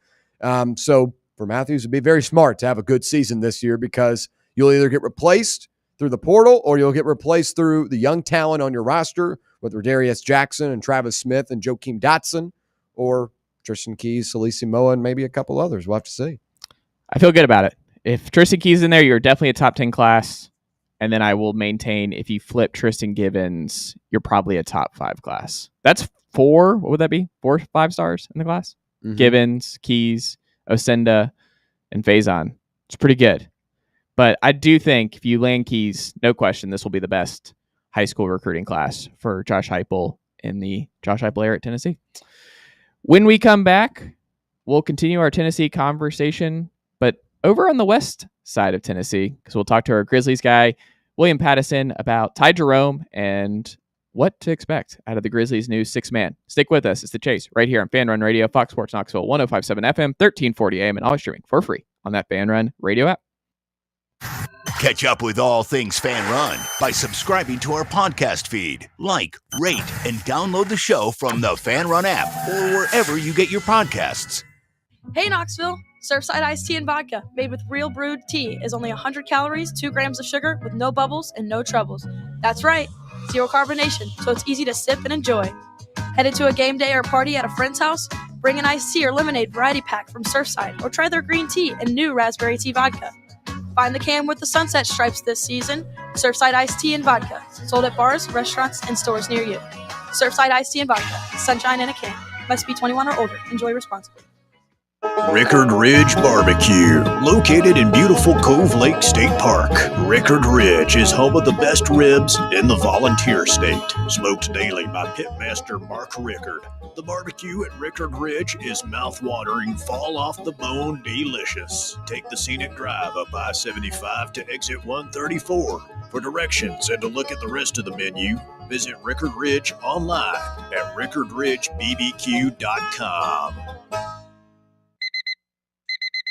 So for Matthews, it'd be very smart to have a good season this year, because you'll either get replaced through the portal or you'll get replaced through the young talent on your roster, whether Darius Jackson and Travis Smith and Joakim Dotson, or Tristan Keys, Salisi Moa, and maybe a couple others. We'll have to see. I feel good about it. If Tristan Keys in there, you're definitely a top 10 class. And then I will maintain, if you flip Tristan Gibbons, you're probably a top 5 class. That's 4. What would that be? 4 5-stars in the class? Mm-hmm. Gibbons, Keys, Osenda, and Faison. It's pretty good. But I do think if you land Keys, no question, this will be the best high school recruiting class for Josh Heupel in the Josh Heupel era at Tennessee. When we come back, we'll continue our Tennessee conversation, but over on the west side of Tennessee, because we'll talk to our Grizzlies guy, William Pattison, about Ty Jerome and what to expect out of the Grizzlies' new 6-man. Stick with us. It's The Chase right here on Fan Run Radio, Fox Sports Knoxville, 105.7 FM, 1340 AM, and always streaming for free on that Fan Run Radio app. Catch up with all things Fan Run by subscribing to our podcast feed. Like, rate, and download the show from the Fan Run app or wherever you get your podcasts. Hey, Knoxville. Surfside iced tea and vodka made with real brewed tea is only 100 calories, 2 grams of sugar with no bubbles and no troubles. That's right, 0 carbonation, so it's easy to sip and enjoy. Headed to a game day or party at a friend's house? Bring an iced tea or lemonade variety pack from Surfside, or try their green tea and new raspberry tea vodka. Find the can with the sunset stripes this season. Surfside iced tea and vodka, sold at bars, restaurants, and stores near you. Surfside iced tea and vodka, sunshine in a can. Must be 21 or older. Enjoy responsibly. Rickard Ridge Barbecue, located in beautiful Cove Lake State Park. Rickard Ridge is home of the best ribs in the Volunteer State. Smoked daily by Pitmaster Mark Rickard. The barbecue at Rickard Ridge is mouth-watering, fall-off-the-bone delicious. Take the scenic drive up I-75 to exit 134. For directions and to look at the rest of the menu, visit Rickard Ridge online at rickardridgebbq.com.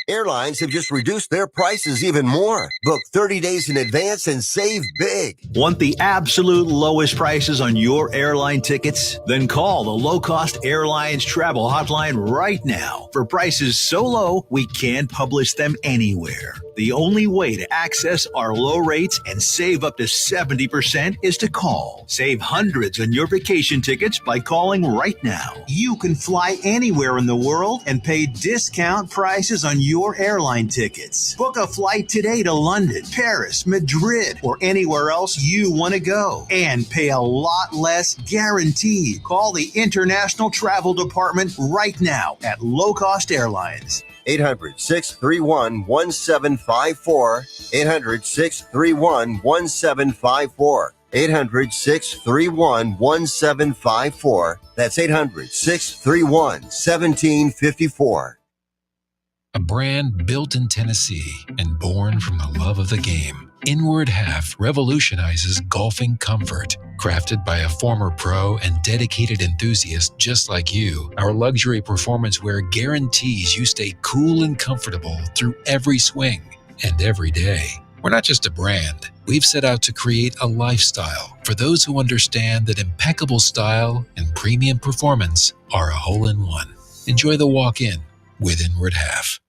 Airlines have just reduced their prices even more. Book 30 days in advance and save big. Want the absolute lowest prices on your airline tickets? Then call the Low Cost Airlines Travel Hotline right now. For prices so low, we can't publish them anywhere. The only way to access our low rates and save up to 70% is to call. Save hundreds on your vacation tickets by calling right now. You can fly anywhere in the world and pay discount prices on your your airline tickets. Book a flight today to London, Paris, Madrid, or anywhere else you want to go. And pay a lot less guaranteed. Call the International Travel Department right now at Low Cost Airlines. 800-631-1754. 800-631-1754. 800-631-1754. That's 800-631-1754. A brand built in Tennessee and born from the love of the game, Inward Half revolutionizes golfing comfort. Crafted by a former pro and dedicated enthusiast just like you, our luxury performance wear guarantees you stay cool and comfortable through every swing and every day. We're not just a brand. We've set out to create a lifestyle for those who understand that impeccable style and premium performance are a hole-in-one. Enjoy the walk-in with Inward Half.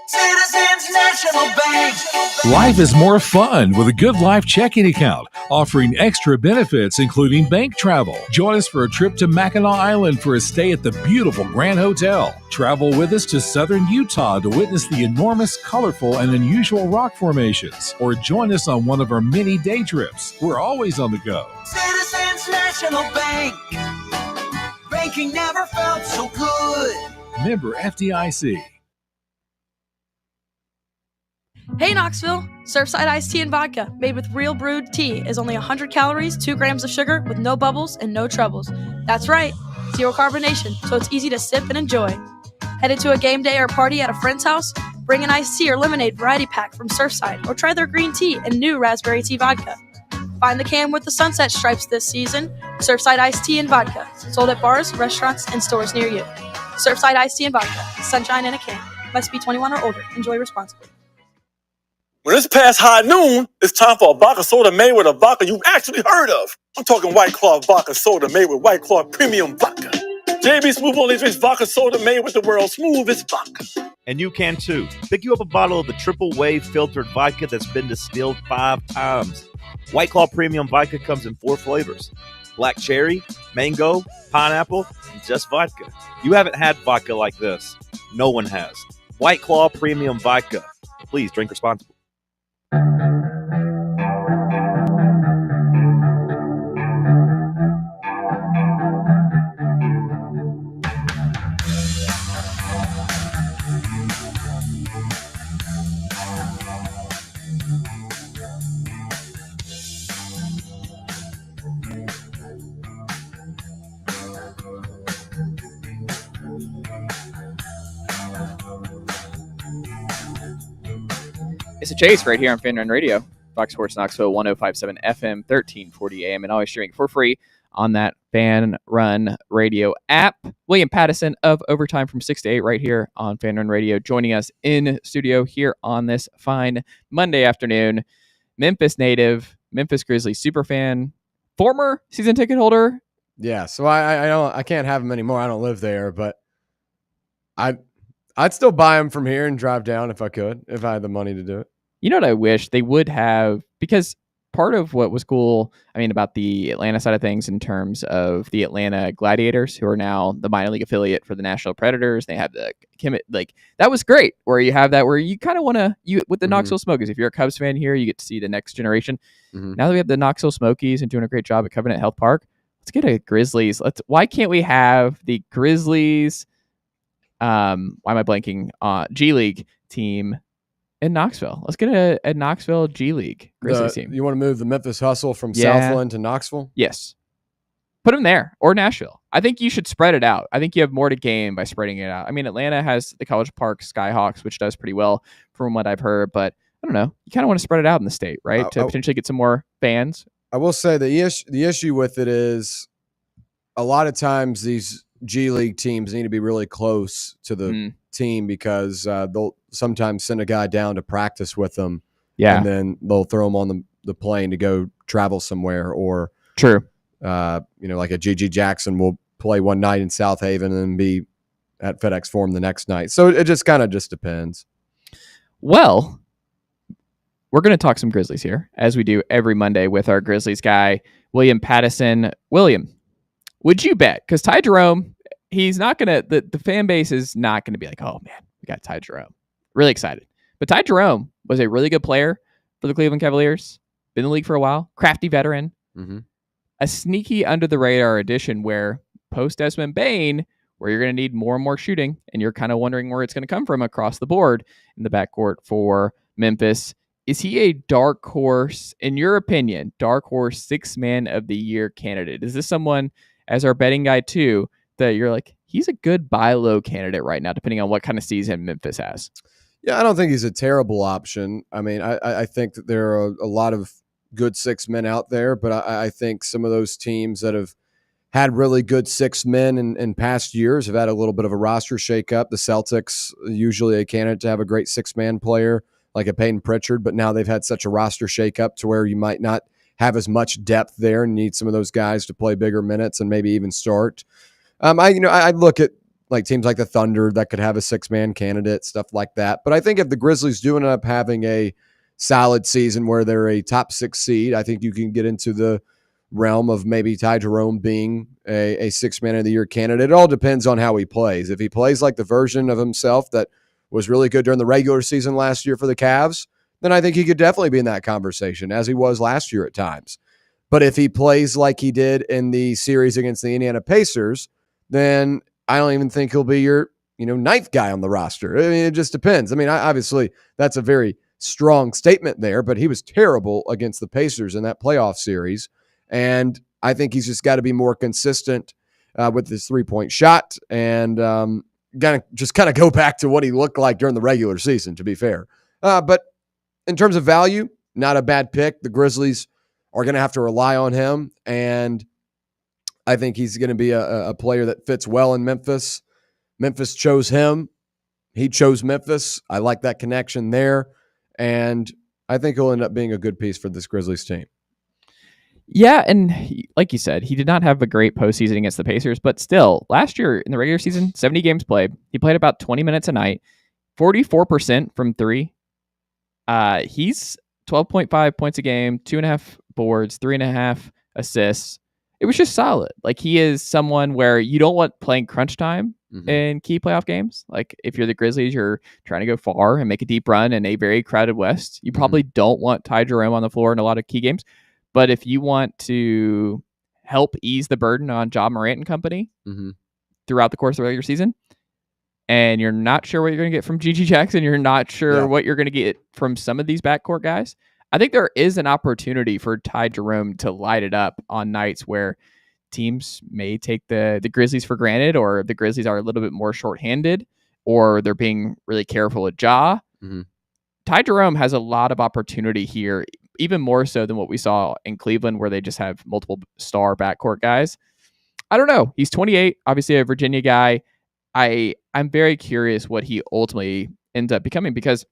Citizens National Bank. Life is more fun with a Good Life checking account, offering extra benefits including bank travel. Join us for a trip to Mackinac Island for a stay at the beautiful Grand Hotel. Travel with us to southern Utah to witness the enormous, colorful, and unusual rock formations. Or join us on one of our many day trips. We're always on the go. Citizens National Bank. Banking never felt so good. Member FDIC. Hey Knoxville! Surfside iced tea and vodka, made with real brewed tea, is only 100 calories, 2 grams of sugar, with no bubbles and no troubles. That's right, zero carbonation, so it's easy to sip and enjoy. Headed to a game day or party at a friend's house? Bring an iced tea or lemonade variety pack from Surfside, or try their green tea and new raspberry tea vodka. Find the can with the sunset stripes this season. Surfside iced tea and vodka, sold at bars, restaurants, and stores near you. Surfside iced tea and vodka, sunshine in a can. Must be 21 or older. Enjoy responsibly. When it's past high noon, it's time for a vodka soda made with a vodka you've actually heard of. I'm talking White Claw vodka soda made with White Claw premium vodka. JB Smooth only drinks vodka soda made with the world's smoothest vodka. And you can too. Pick you up a bottle of the triple wave filtered vodka that's been distilled 5 times. White Claw premium vodka comes in 4 flavors: black cherry, mango, pineapple, and just vodka. You haven't had vodka like this. No one has. White Claw premium vodka. Please drink responsibly. It's a chase right here on Fan Run Radio, Fox Sports Knoxville, 105.7 FM, 1340 AM, and always streaming for free on that Fan Run Radio app. William Pattison of Overtime from 6 to 8 right here on Fan Run Radio, joining us in studio here on this fine Monday afternoon. Memphis native, Memphis Grizzlies superfan, former season ticket holder. Yeah, so I can't have them anymore. I don't live there, but I'd still buy them from here and drive down if I could, if I had the money to do it. You know what I wish they would have, because part of what was cool, I mean, about the Atlanta side of things in terms of the Atlanta Gladiators, who are now the minor league affiliate for the National Predators. They have the like that was great, where you have that where you kind of want to with the Knoxville Smokies. If you're a Cubs fan here, you get to see the next generation. Now that we have the Knoxville Smokies and doing a great job at Covenant Health Park, let's get a Grizzlies. Why can't we have the Grizzlies? Why am I blanking? G League team in Knoxville. Let's get a Knoxville G League Grizzlies team. You want to move the Memphis Hustle from Southland to Knoxville? Yes. Put them there, or Nashville. I think you should spread it out. I think you have more to gain by spreading it out. I mean, Atlanta has the College Park Skyhawks, which does pretty well from what I've heard, but I don't know. You kind of want to spread it out in the state, right? To potentially get some more fans. I will say the issue with it is a lot of times these G League teams need to be really close to the team, because they'll sometimes send a guy down to practice with them. Yeah. And then they'll throw him on the plane to go travel somewhere, or like a GG Jackson will play one night in South Haven and then be at FedEx Forum the next night. So it just kind of depends. Well, we're going to talk some Grizzlies here, as we do every Monday with our Grizzlies guy, William Pattison. William, would you bet? Because Ty Jerome, he's not going to, the fan base is not going to be like, oh man, we got Ty Jerome. Really excited. But Ty Jerome was a really good player for the Cleveland Cavaliers. Been in the league for a while. Crafty veteran. Mm-hmm. A sneaky under-the-radar addition where post-Desmond Bane, where you're going to need more and more shooting, and you're kind of wondering where it's going to come from across the board in the backcourt for Memphis. Is he a dark horse, in your opinion, dark horse 6th man of the year candidate? Is this someone, as our betting guy too, that you're like, he's a good buy low candidate right now, depending on what kind of season Memphis has? Yeah, I don't think he's a terrible option. I mean, I think that there are a lot of good 6 men out there, but I think some of those teams that have had really good 6 men in past years have had a little bit of a roster shakeup. The Celtics, usually a candidate to have a great 6-man player like a Peyton Pritchard, but now they've had such a roster shakeup to where you might not have as much depth there and need some of those guys to play bigger minutes and maybe even start. I look at like teams like the Thunder that could have a 6-man candidate, stuff like that. But I think if the Grizzlies do end up having a solid season where they're a top 6 seed, I think you can get into the realm of maybe Ty Jerome being a 6-man of the year candidate. It all depends on how he plays. If he plays like the version of himself that was really good during the regular season last year for the Cavs, then I think he could definitely be in that conversation, as he was last year at times. But if he plays like he did in the series against the Indiana Pacers, then I don't even think he'll be your, 9th guy on the roster. I mean, it just depends. I mean, obviously that's a very strong statement there, but he was terrible against the Pacers in that playoff series. And I think he's just got to be more consistent with his 3-point shot and kind of go back to what he looked like during the regular season, to be fair. But in terms of value, not a bad pick. The Grizzlies are going to have to rely on him, and I think he's going to be a player that fits well in Memphis. Memphis chose him. He chose Memphis. I like that connection there. And I think he'll end up being a good piece for this Grizzlies team. Yeah, and like you said, he did not have a great postseason against the Pacers, but still, last year in the regular season, 70 games played. He played about 20 minutes a night, 44% from 3. He's 12.5 points a game, 2.5 boards, 3.5 assists. It was just solid. Like, he is someone where you don't want playing crunch time in key playoff games. Like, if you're the Grizzlies, you're trying to go far and make a deep run in a very crowded West. You probably don't want Ty Jerome on the floor in a lot of key games. But if you want to help ease the burden on Ja Morant and company throughout the course of the regular season, and you're not sure what you're going to get from G.G. Jackson, you're not sure what you're going to get from some of these backcourt guys, I think there is an opportunity for Ty Jerome to light it up on nights where teams may take the Grizzlies for granted, or the Grizzlies are a little bit more shorthanded, or they're being really careful at Ja. Ty Jerome has a lot of opportunity here, even more so than what we saw in Cleveland, where they just have multiple star backcourt guys. I don't know. He's 28, obviously a Virginia guy. I'm very curious what he ultimately ends up becoming, because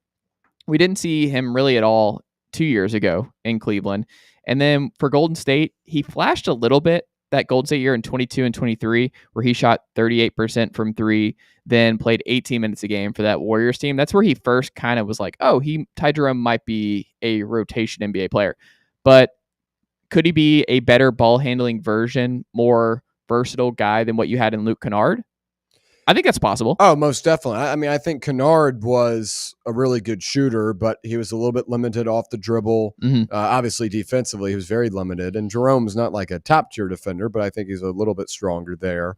we didn't see him really at all 2 years ago in Cleveland. And then for Golden State, he flashed a little bit that Golden State year in 22 and 23, where he shot 38% from 3, then played 18 minutes a game for that Warriors team. That's where he first kind of was like, oh, Ty Jerome might be a rotation NBA player. But could he be a better ball handling version, more versatile guy than what you had in Luke Kennard? I think that's possible. Oh, most definitely. I mean, I think Kennard was a really good shooter, but he was a little bit limited off the dribble. Obviously, defensively, he was very limited. And Jerome's not like a top-tier defender, but I think he's a little bit stronger there.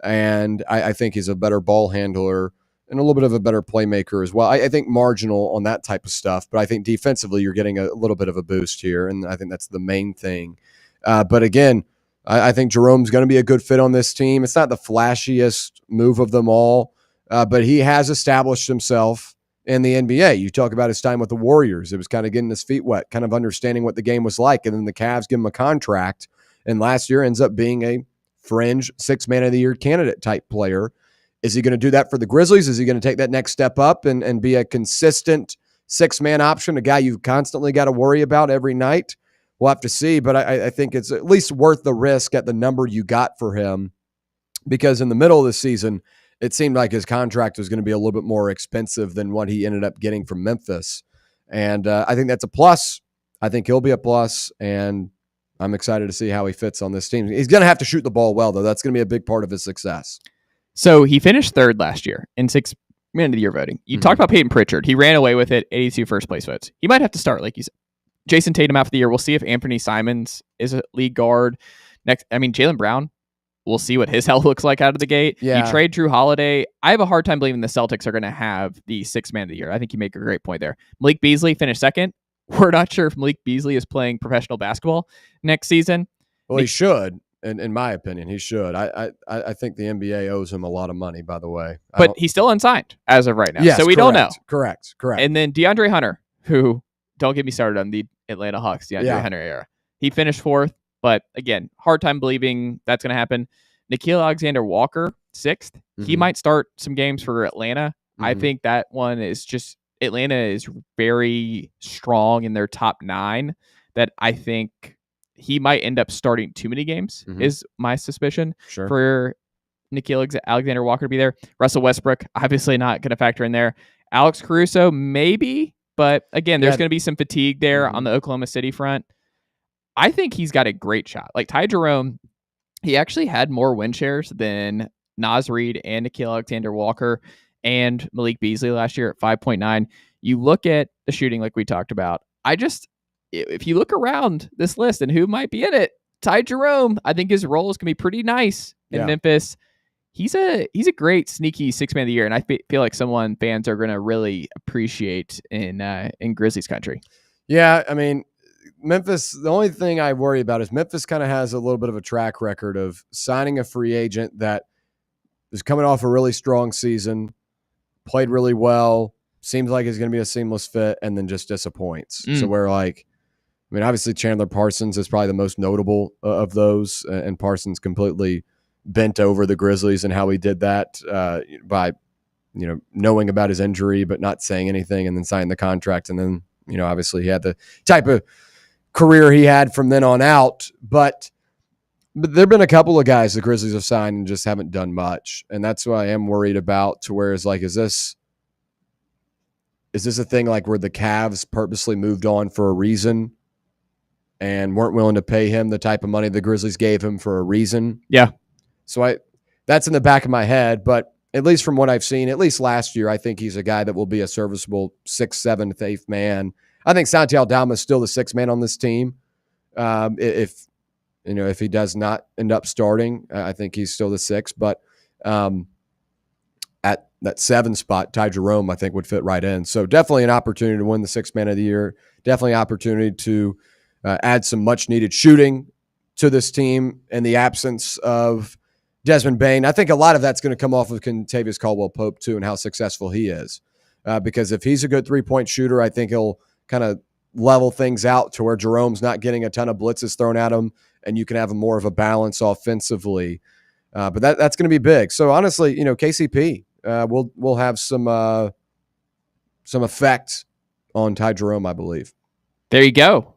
And I think he's a better ball handler and a little bit of a better playmaker as well. I think marginal on that type of stuff, but I think defensively you're getting a little bit of a boost here, and I think that's the main thing. But again, I think Jerome's going to be a good fit on this team. It's not the flashiest move of them all, but he has established himself in the NBA. You talk about his time with the Warriors. It was kind of getting his feet wet, kind of understanding what the game was like, and then the Cavs give him a contract, and last year ends up being a fringe 6-man of the year candidate type player. Is he going to do that for the Grizzlies? Is he going to take that next step up and be a consistent 6-man option, a guy you've constantly got to worry about every night? We'll have to see, but I think it's at least worth the risk at the number you got for him, because in the middle of the season, it seemed like his contract was going to be a little bit more expensive than what he ended up getting from Memphis. And I think that's a plus. I think he'll be a plus, and I'm excited to see how he fits on this team. He's going to have to shoot the ball well, though. That's going to be a big part of his success. So he finished 3rd last year in 6 Man of the year voting. You talked about Peyton Pritchard. He ran away with it, 82 first place votes. He might have to start, like you said. Jason Tatum out for the year. We'll see if Anthony Simons is a league guard. Next, I mean, Jaylen Brown, we'll see what his health looks like out of the gate. Yeah. You trade Drew Holiday. I have a hard time believing the Celtics are going to have the sixth man of the year. I think you make a great point there. Malik Beasley finished second. We're not sure if Malik Beasley is playing professional basketball next season. Well, he should. In my opinion, he should. I think the NBA owes him a lot of money, by the way. But he's still unsigned as of right now. Yes, so we don't know. Correct. And then DeAndre Hunter, who, don't get me started on the Atlanta Hawks, DeAndre Hunter era. He finished fourth, but again, hard time believing that's going to happen. Nickeil Alexander-Walker, sixth. He might start some games for Atlanta. I think that one is just, Atlanta is very strong in their top 9 that I think he might end up starting too many games, is my suspicion for Nickeil Alexander-Walker to be there. Russell Westbrook, obviously not going to factor in there. Alex Caruso, maybe, but again, there's going to be some fatigue there on the Oklahoma City front. I think he's got a great shot. Like Ty Jerome, he actually had more win shares than Naz Reid and Nickeil Alexander-Walker and Malik Beasley last year at 5.9. You look at the shooting like we talked about. If you look around this list and who might be in it, Ty Jerome, I think his role is going to be pretty nice in Memphis. He's a great sneaky sixth man of the year, and I feel like someone fans are going to really appreciate in Grizzlies country. Yeah, I mean, Memphis, the only thing I worry about is Memphis kind of has a little bit of a track record of signing a free agent that is coming off a really strong season, played really well, seems like it's going to be a seamless fit, and then just disappoints. So we're like, I mean, obviously Chandler Parsons is probably the most notable of those, and Parsons completely bent over the Grizzlies and how he did that by, knowing about his injury but not saying anything and then signing the contract. And then, obviously he had the type of career he had from then on out. But there have been a couple of guys the Grizzlies have signed and just haven't done much. And that's what I am worried about, to where it's like, is this a thing like where the Cavs purposely moved on for a reason and weren't willing to pay him the type of money the Grizzlies gave him for a reason? Yeah. So that's in the back of my head, but at least from what I've seen, at least last year, I think he's a guy that will be a serviceable 6th, 7th, 8th man. I think Santi Aldama is still the 6th man on this team. If he does not end up starting, I think he's still the 6th, but at that 7 spot, Ty Jerome, I think, would fit right in. So definitely an opportunity to win the 6th man of the year. Definitely an opportunity to add some much needed shooting to this team in the absence of Desmond Bane. I think a lot of that's going to come off of Kentavious Caldwell-Pope too, and how successful he is. Because if he's a good 3-point shooter, I think he'll kind of level things out to where Jerome's not getting a ton of blitzes thrown at him, and you can have more of a balance offensively. But that's going to be big. So honestly, KCP will have some effect on Ty Jerome, I believe. There you go.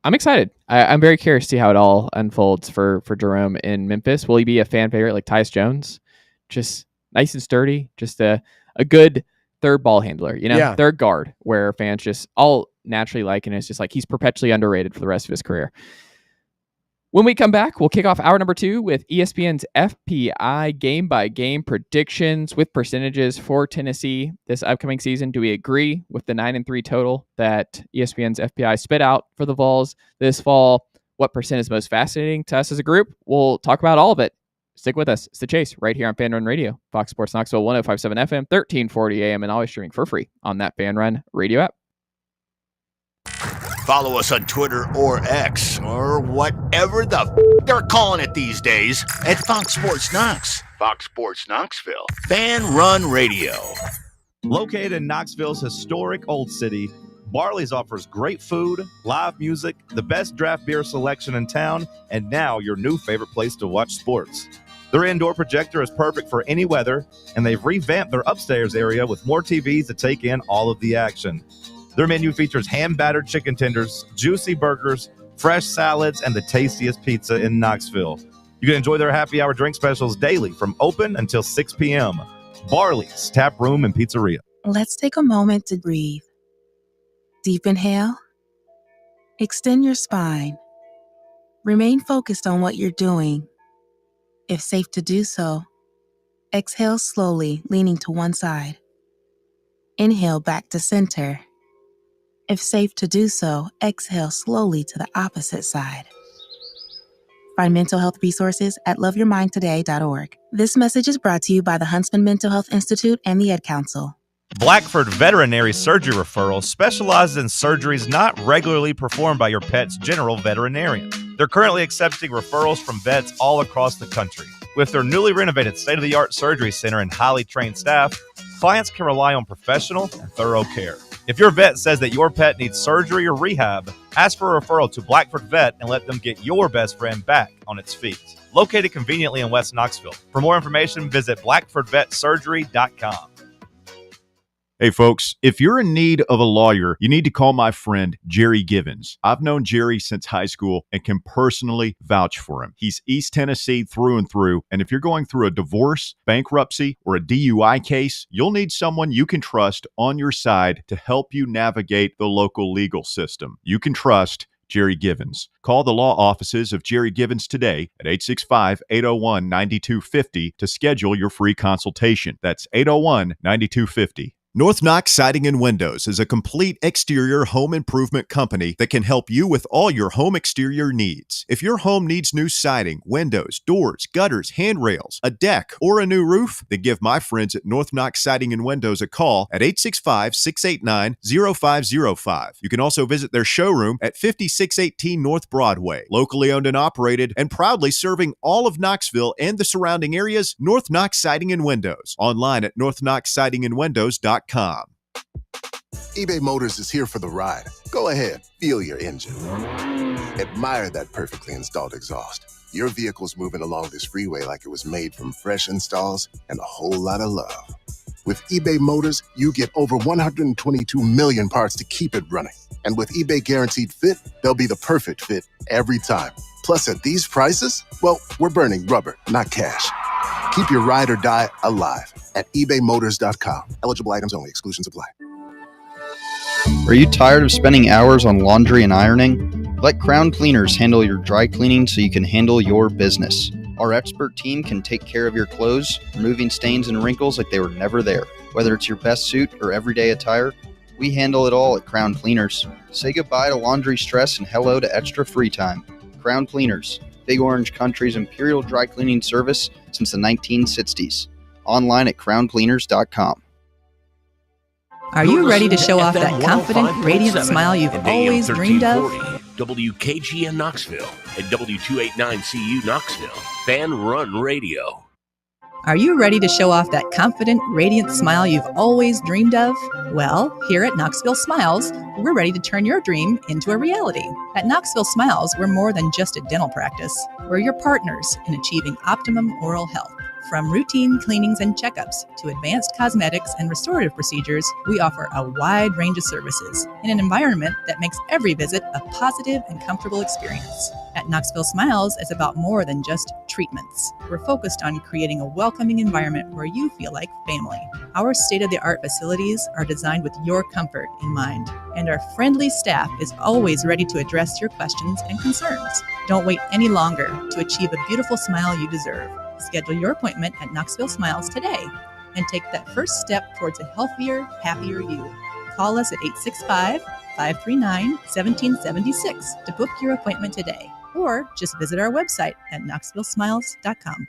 I'm excited. I'm very curious to see how it all unfolds for Jerome in Memphis. Will he be a fan favorite like Tyus Jones? Just nice and sturdy, just a good third ball handler, third guard, where fans just all naturally like, and it's just like he's perpetually underrated for the rest of his career. When we come back, we'll kick off hour number 2 with ESPN's FPI game-by-game predictions with percentages for Tennessee this upcoming season. Do we agree with the 9-3 total that ESPN's FPI spit out for the Vols this fall? What percent is most fascinating to us as a group? We'll talk about all of it. Stick with us. It's The Chase right here on Fan Run Radio. Fox Sports Knoxville, 105.7 FM, 1340 AM, and always streaming for free on that Fan Run Radio app. Follow us on Twitter or X or whatever they're calling it these days at Fox Sports Knox. Fox Sports Knoxville. Fan Run Radio. Located in Knoxville's historic Old City, Barley's offers great food, live music, the best draft beer selection in town, and now your new favorite place to watch sports. Their indoor projector is perfect for any weather, and they've revamped their upstairs area with more TVs to take in all of the action. Their menu features hand-battered chicken tenders, juicy burgers, fresh salads, and the tastiest pizza in Knoxville. You can enjoy their happy hour drink specials daily from open until 6 p.m. Barley's Tap Room and Pizzeria. Let's take a moment to breathe. Deep inhale. Extend your spine. Remain focused on what you're doing. If safe to do so, exhale slowly, leaning to one side. Inhale back to center. If safe to do so, exhale slowly to the opposite side. Find mental health resources at loveyourmindtoday.org. This message is brought to you by the Huntsman Mental Health Institute and the Ad Council. Blackford Veterinary Surgery Referral specializes in surgeries not regularly performed by your pet's general veterinarian. They're currently accepting referrals from vets all across the country. With their newly renovated state-of-the-art surgery center and highly trained staff, clients can rely on professional and thorough care. If your vet says that your pet needs surgery or rehab, ask for a referral to Blackford Vet and let them get your best friend back on its feet. Located conveniently in West Knoxville. For more information, visit blackfordvetsurgery.com. Hey folks, if you're in need of a lawyer, you need to call my friend Jerry Givens. I've known Jerry since high school and can personally vouch for him. He's East Tennessee through and through, and if you're going through a divorce, bankruptcy, or a DUI case, you'll need someone you can trust on your side to help you navigate the local legal system. You can trust Jerry Givens. Call the law offices of Jerry Givens today at 865-801-9250 to schedule your free consultation. That's 801-9250. North Knox Siding and Windows is a complete exterior home improvement company that can help you with all your home exterior needs. If your home needs new siding, windows, doors, gutters, handrails, a deck, or a new roof, then give my friends at North Knox Siding and Windows a call at 865-689-0505. You can also visit their showroom at 5618 North Broadway. Locally owned and operated and proudly serving all of Knoxville and the surrounding areas, North Knox Siding and Windows. Online at northknoxsidingandwindows.com. eBay Motors is here for the ride. Go ahead, feel your engine. Admire that perfectly installed exhaust. Your vehicle's moving along this freeway like it was made from fresh installs and a whole lot of love. With eBay Motors, you get over 122 million parts to keep it running. And with eBay Guaranteed Fit, they'll be the perfect fit every time. Plus, at these prices, well, we're burning rubber, not cash. Keep your ride or die alive at ebaymotors.com. Eligible items only. Exclusions apply. Are you tired of spending hours on laundry and ironing? Let Crown Cleaners handle your dry cleaning so you can handle your business. Our expert team can take care of your clothes, removing stains and wrinkles like they were never there. Whether it's your best suit or everyday attire, we handle it all at Crown Cleaners. Say goodbye to laundry stress and hello to extra free time. Crown Cleaners, Big Orange Country's imperial dry cleaning service since the 1960s. Online at crowncleaners.com. Are you ready to show off that confident, radiant smile you've always dreamed of? WKGN Knoxville and W289CU Knoxville. Fan Run Radio. Are you ready to show off that confident, radiant smile you've always dreamed of? Well, here at Knoxville Smiles, we're ready to turn your dream into a reality. At Knoxville Smiles, we're more than just a dental practice. We're your partners in achieving optimum oral health. From routine cleanings and checkups to advanced cosmetics and restorative procedures, we offer a wide range of services in an environment that makes every visit a positive and comfortable experience. At Knoxville Smiles, it's about more than just treatments. We're focused on creating a welcoming environment where you feel like family. Our state-of-the-art facilities are designed with your comfort in mind, and our friendly staff is always ready to address your questions and concerns. Don't wait any longer to achieve a beautiful smile you deserve. Schedule your appointment at Knoxville Smiles today and take that first step towards a healthier, happier you. Call us at 865-539-1776 to book your appointment today, or just visit our website at knoxvillesmiles.com.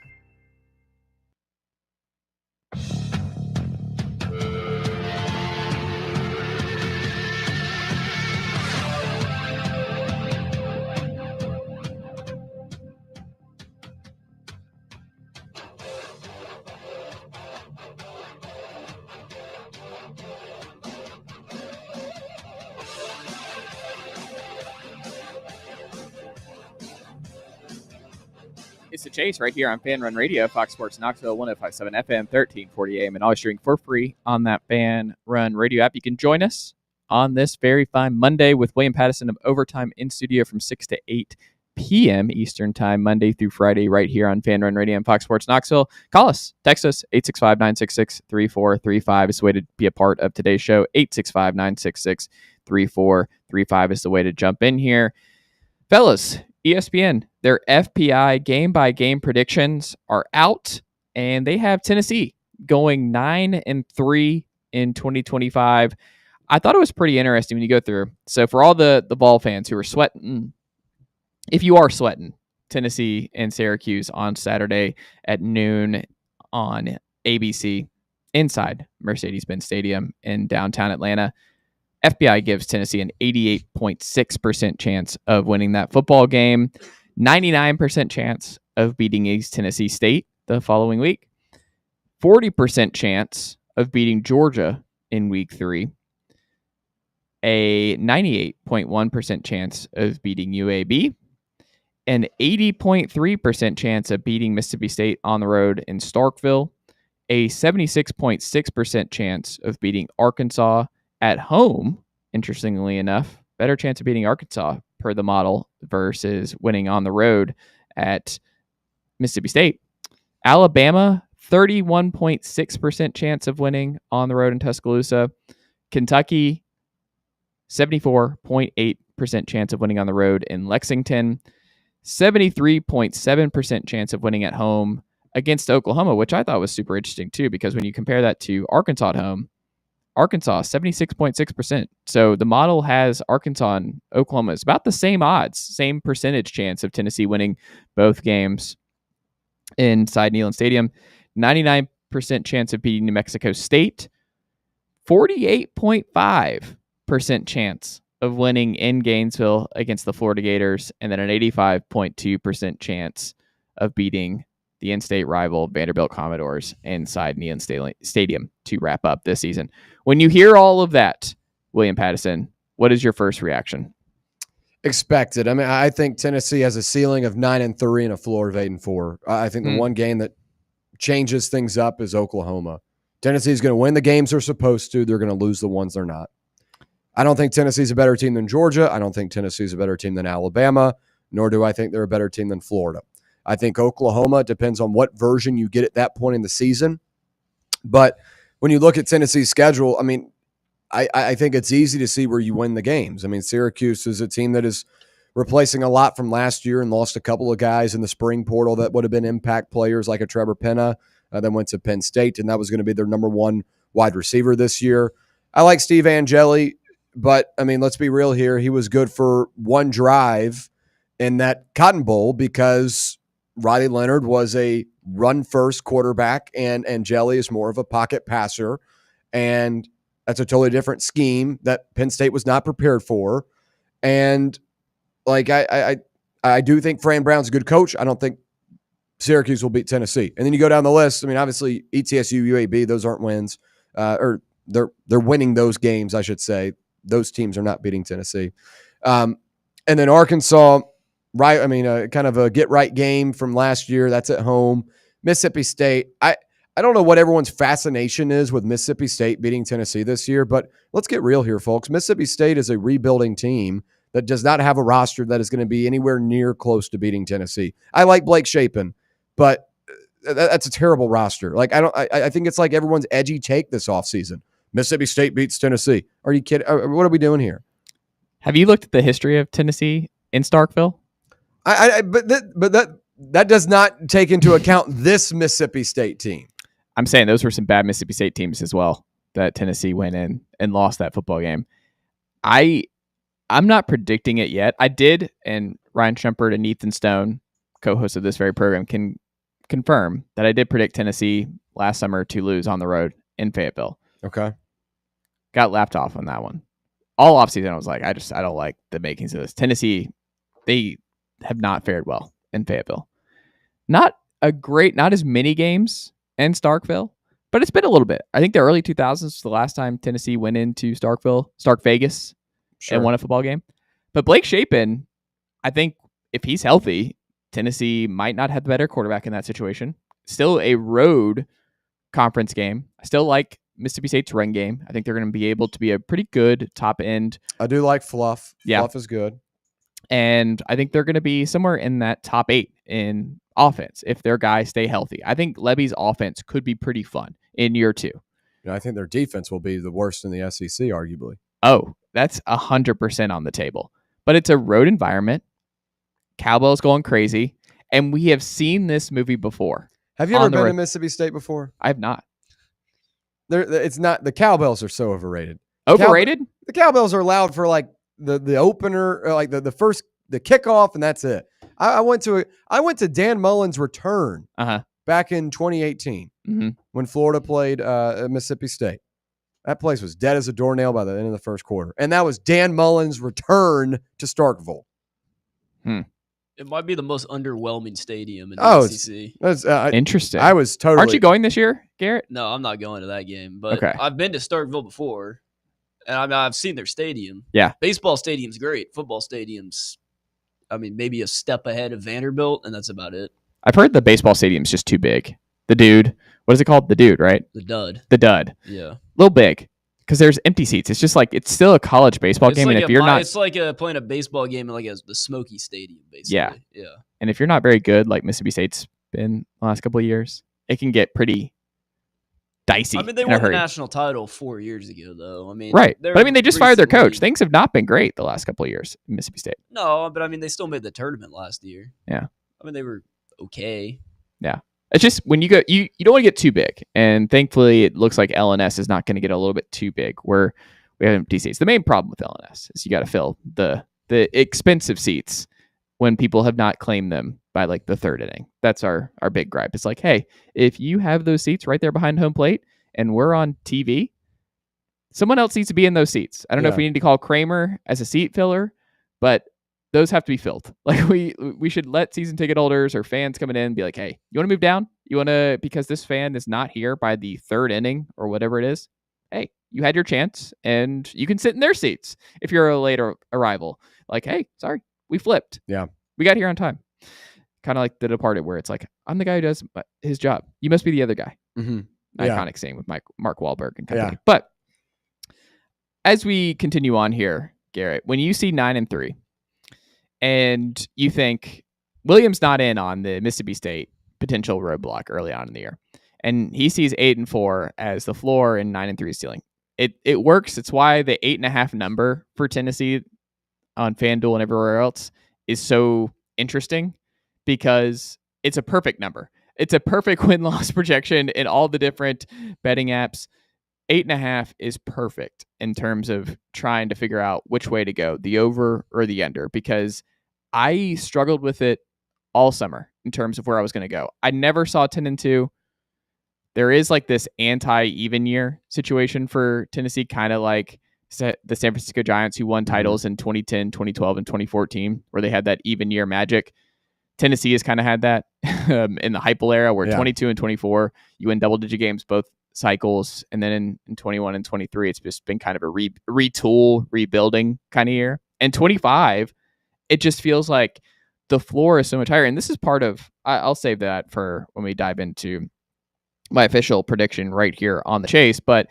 It's the Chase right here on Fan Run Radio, Fox Sports Knoxville, 105.7 FM, 1340 AM, and always streaming for free on that Fan Run Radio app. You can join us on this very fine Monday with William Pattison of Overtime in studio from 6 to 8 p.m. Eastern Time, Monday through Friday, right here on Fan Run Radio and Fox Sports Knoxville. Call us, text us, 865-966-3435 is the way to be a part of today's show. 865-966-3435 is the way to jump in here. Fellas, ESPN, their FPI game-by-game predictions are out, and they have Tennessee going 9-3 in 2025. I thought it was pretty interesting when you go through. So for all the Vol fans who are sweating, if you are sweating, Tennessee and Syracuse on Saturday at noon on ABC inside Mercedes-Benz Stadium in downtown Atlanta, FBI gives Tennessee an 88.6% chance of winning that football game, 99% chance of beating East Tennessee State the following week, 40% chance of beating Georgia in week 3, a 98.1% chance of beating UAB, an 80.3% chance of beating Mississippi State on the road in Starkville, a 76.6% chance of beating Arkansas at home. Interestingly enough, better chance of beating Arkansas per the model versus winning on the road at Mississippi State. Alabama, 31.6% chance of winning on the road in Tuscaloosa. Kentucky, 74.8% chance of winning on the road in Lexington. 73.7% chance of winning at home against Oklahoma, which I thought was super interesting too, because when you compare that to Arkansas at home, Arkansas 76.6%. So the model has Arkansas and Oklahoma is about the same odds, same percentage chance of Tennessee winning both games inside Neyland Stadium. 99% chance of beating New Mexico State. 48.5% chance of winning in Gainesville against the Florida Gators, and then an 85.2% chance of beating the in-state rival Vanderbilt Commodores inside Neyland Stadium to wrap up this season. When you hear all of that, William Pattison, what is your first reaction? Expected. I mean, I think Tennessee has a ceiling of 9-3 and a floor of 8-4. I think the one game that changes things up is Oklahoma. Tennessee's going to win the games they're supposed to. They're going to lose the ones they're not. I don't think Tennessee's a better team than Georgia. I don't think Tennessee's a better team than Alabama, nor do I think they're a better team than Florida. I think Oklahoma depends on what version you get at that point in the season. But when you look at Tennessee's schedule, I mean, I think it's easy to see where you win the games. I mean, Syracuse is a team that is replacing a lot from last year and lost a couple of guys in the spring portal that would have been impact players like a Trevor Penna, then went to Penn State, and that was going to be their number one wide receiver this year. I like Steve Angeli, but, I mean, let's be real here. He was good for one drive in that Cotton Bowl because Riley Leonard was a run-first quarterback, and Angeli is more of a pocket passer, and that's a totally different scheme that Penn State was not prepared for. And, like, I do think Fran Brown's a good coach. I don't think Syracuse will beat Tennessee. And then you go down the list. I mean, obviously, ETSU, UAB, those aren't wins. Or they're winning those games, I should say. Those teams are not beating Tennessee. And then Arkansas, right? I mean, kind of a get-right game from last year. That's at home. Mississippi State, I don't know what everyone's fascination is with Mississippi State beating Tennessee this year, but let's get real here, folks. Mississippi State is a rebuilding team that does not have a roster that is going to be anywhere near close to beating Tennessee. I like Blake Shapen, but that's a terrible roster. Like, I think it's like everyone's edgy take this offseason. Mississippi State beats Tennessee. Are you kidding? What are we doing here? Have you looked at the history of Tennessee in Starkville? But that does not take into account this Mississippi State team. I'm saying those were some bad Mississippi State teams as well that Tennessee went in and lost that football game. I'm not predicting it yet. I did, and Ryan Shumpert and Ethan Stone, co-hosts of this very program, can confirm that I did predict Tennessee last summer to lose on the road in Fayetteville. Okay. Got lapped off on that one. All offseason, I was like, I don't like the makings of this. Tennessee, they have not fared well in Fayetteville. Not as many games in Starkville, but it's been a little bit. I think the early 2000s was the last time Tennessee went into Stark Vegas, and won a football game. But Blake Shapen, I think if he's healthy, Tennessee might not have the better quarterback in that situation. Still a road conference game. I still like Mississippi State's run game. I think they're going to be able to be a pretty good top end. I do like Fluff. Yeah. Fluff is good. And I think they're going to be somewhere in that top 8 in offense if their guys stay healthy. I think Levy's offense could be pretty fun in year 2. I think their defense will be the worst in the SEC, arguably. Oh, that's 100% on the table. But it's a road environment. Cowbell's going crazy. And we have seen this movie before. Have you ever been to Mississippi State before? I have not. It's not. The cowbells are so overrated. Overrated? The cowbells are loud for like the opener, or like the kickoff, and that's it. I went to Dan Mullen's return back in 2018 when Florida played Mississippi State. That place was dead as a doornail by the end of the first quarter, and that was Dan Mullen's return to Starkville. It might be the most underwhelming stadium in the SEC. That's interesting. I was totally. Aren't you going this year, Garrett? No, I'm not going to that game. But Okay. I've been to Starkville before, and I've seen their stadium. Yeah. Baseball stadium's great. Football stadium's, maybe a step ahead of Vanderbilt, and that's about it. I've heard the baseball stadium's just too big. The Dude. What is it called? The Dude, right? The Dud. The Dud. Yeah. A little big because there's empty seats. It's just like it's still a college baseball game, Like and if you're not, it's like playing a baseball game in the Smoky Stadium, basically. Yeah. Yeah. And if you're not very good, like Mississippi State's been the last couple of years, it can get pretty dicey. They won the national title 4 years ago, though. Right. But they just fired their coach. Things have not been great the last couple of years in Mississippi State. No, but they still made the tournament last year. Yeah. They were okay. Yeah. It's just when you go, you don't want to get too big. And thankfully, it looks like LNS is not going to get a little bit too big where we have empty seats. The main problem with LNS is you got to fill the expensive seats when people have not claimed them by like the third inning. That's our big gripe. It's like, hey, if you have those seats right there behind home plate and we're on TV, someone else needs to be in those seats. I don't know if we need to call Kramer as a seat filler, but those have to be filled. Like we should let season ticket holders or fans coming in and be like, hey, you want to move down? You want to, because this fan is not here by the third inning or whatever it is. Hey, you had your chance and you can sit in their seats if you're a later arrival. Like, hey, sorry, we flipped. Yeah. We got here on time. Kind of like The Departed, where it's like, I'm the guy who does his job. You must be the other guy. Mm-hmm. Iconic scene with Mark Wahlberg and company. Yeah. But as we continue on here, Garrett, when you see 9-3 and you think Williams not in on the Mississippi State potential roadblock early on in the year, and he sees 8-4 as the floor and 9-3 ceiling, it works. It's why the 8.5 number for Tennessee on FanDuel and everywhere else is so interesting, because it's a perfect number. It's a perfect win-loss projection in all the different betting apps. 8.5 is perfect in terms of trying to figure out which way to go, the over or the under, because I struggled with it all summer in terms of where I was going to go. I never saw 10-2. There is like this anti-even year situation for Tennessee, kind of like the San Francisco Giants, who won titles in 2010, 2012, and 2014, where they had that even year magic. Tennessee has kind of had that in the Heupel era, where 22 and 24, you win double-digit games both cycles, and then in 21 and 23, it's just been kind of a retool, rebuilding kind of year. And 25, it just feels like the floor is so much higher. And this is part of, I'll save that for when we dive into my official prediction right here on the chase. But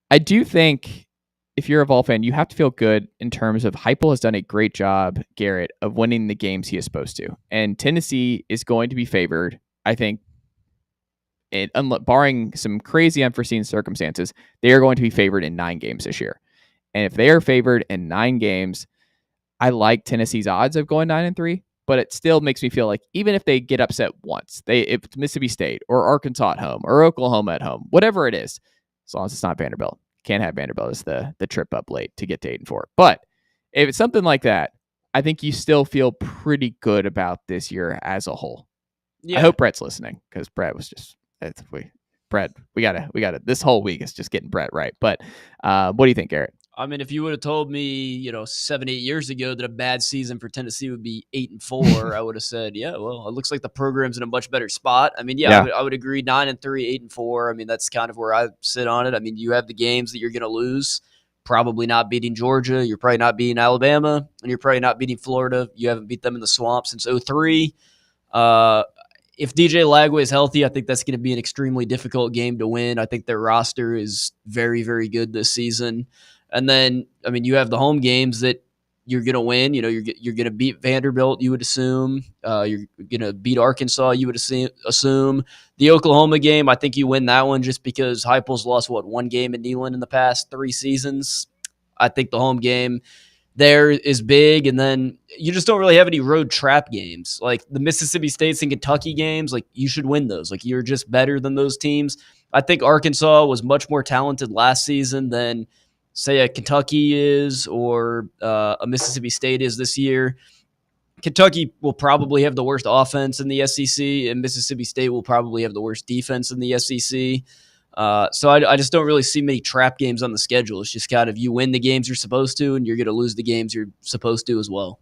I do think if you're a Vol fan, you have to feel good in terms of Heupel has done a great job, Garrett, of winning the games he is supposed to. And Tennessee is going to be favored, I think, barring some crazy unforeseen circumstances, they are going to be favored in 9 games this year. And if they are favored in 9 games, I like Tennessee's odds of going 9-3, but it still makes me feel like even if they get upset once, if it's Mississippi State or Arkansas at home or Oklahoma at home, whatever it is, as long as it's not Vanderbilt. Can't have Vanderbilt as the trip up late to get to 8-4. But if it's something like that, I think you still feel pretty good about this year as a whole. Yeah. I hope Brett's listening, because Brett was just we gotta this whole week is just getting Brett right. But what do you think, Garrett? If you would have told me, 7-8 years ago that a bad season for Tennessee would be 8-4, I would have said, yeah, well, it looks like the program's in a much better spot. I would agree. 9-3, 8-4. That's kind of where I sit on it. You have the games that you're going to lose. Probably not beating Georgia. You're probably not beating Alabama, and you're probably not beating Florida. You haven't beat them in the swamp since 2003. If DJ Lagway is healthy, I think that's going to be an extremely difficult game to win. I think their roster is very, very good this season. And then, you have the home games that you're going to win. You're going to beat Vanderbilt, you would assume. You're going to beat Arkansas, you would assume. The Oklahoma game, I think you win that one just because Heupel's lost, 1 game in Neyland in the past 3 seasons. I think the home game, there is big, and then you just don't really have any road trap games. Like the Mississippi States and Kentucky games, like you should win those. Like you're just better than those teams. I think Arkansas was much more talented last season than, say, a Kentucky is or a Mississippi State is this year. Kentucky will probably have the worst offense in the SEC, and Mississippi State will probably have the worst defense in the SEC. So I just don't really see many trap games on the schedule. It's just kind of you win the games you're supposed to, and you're going to lose the games you're supposed to as well.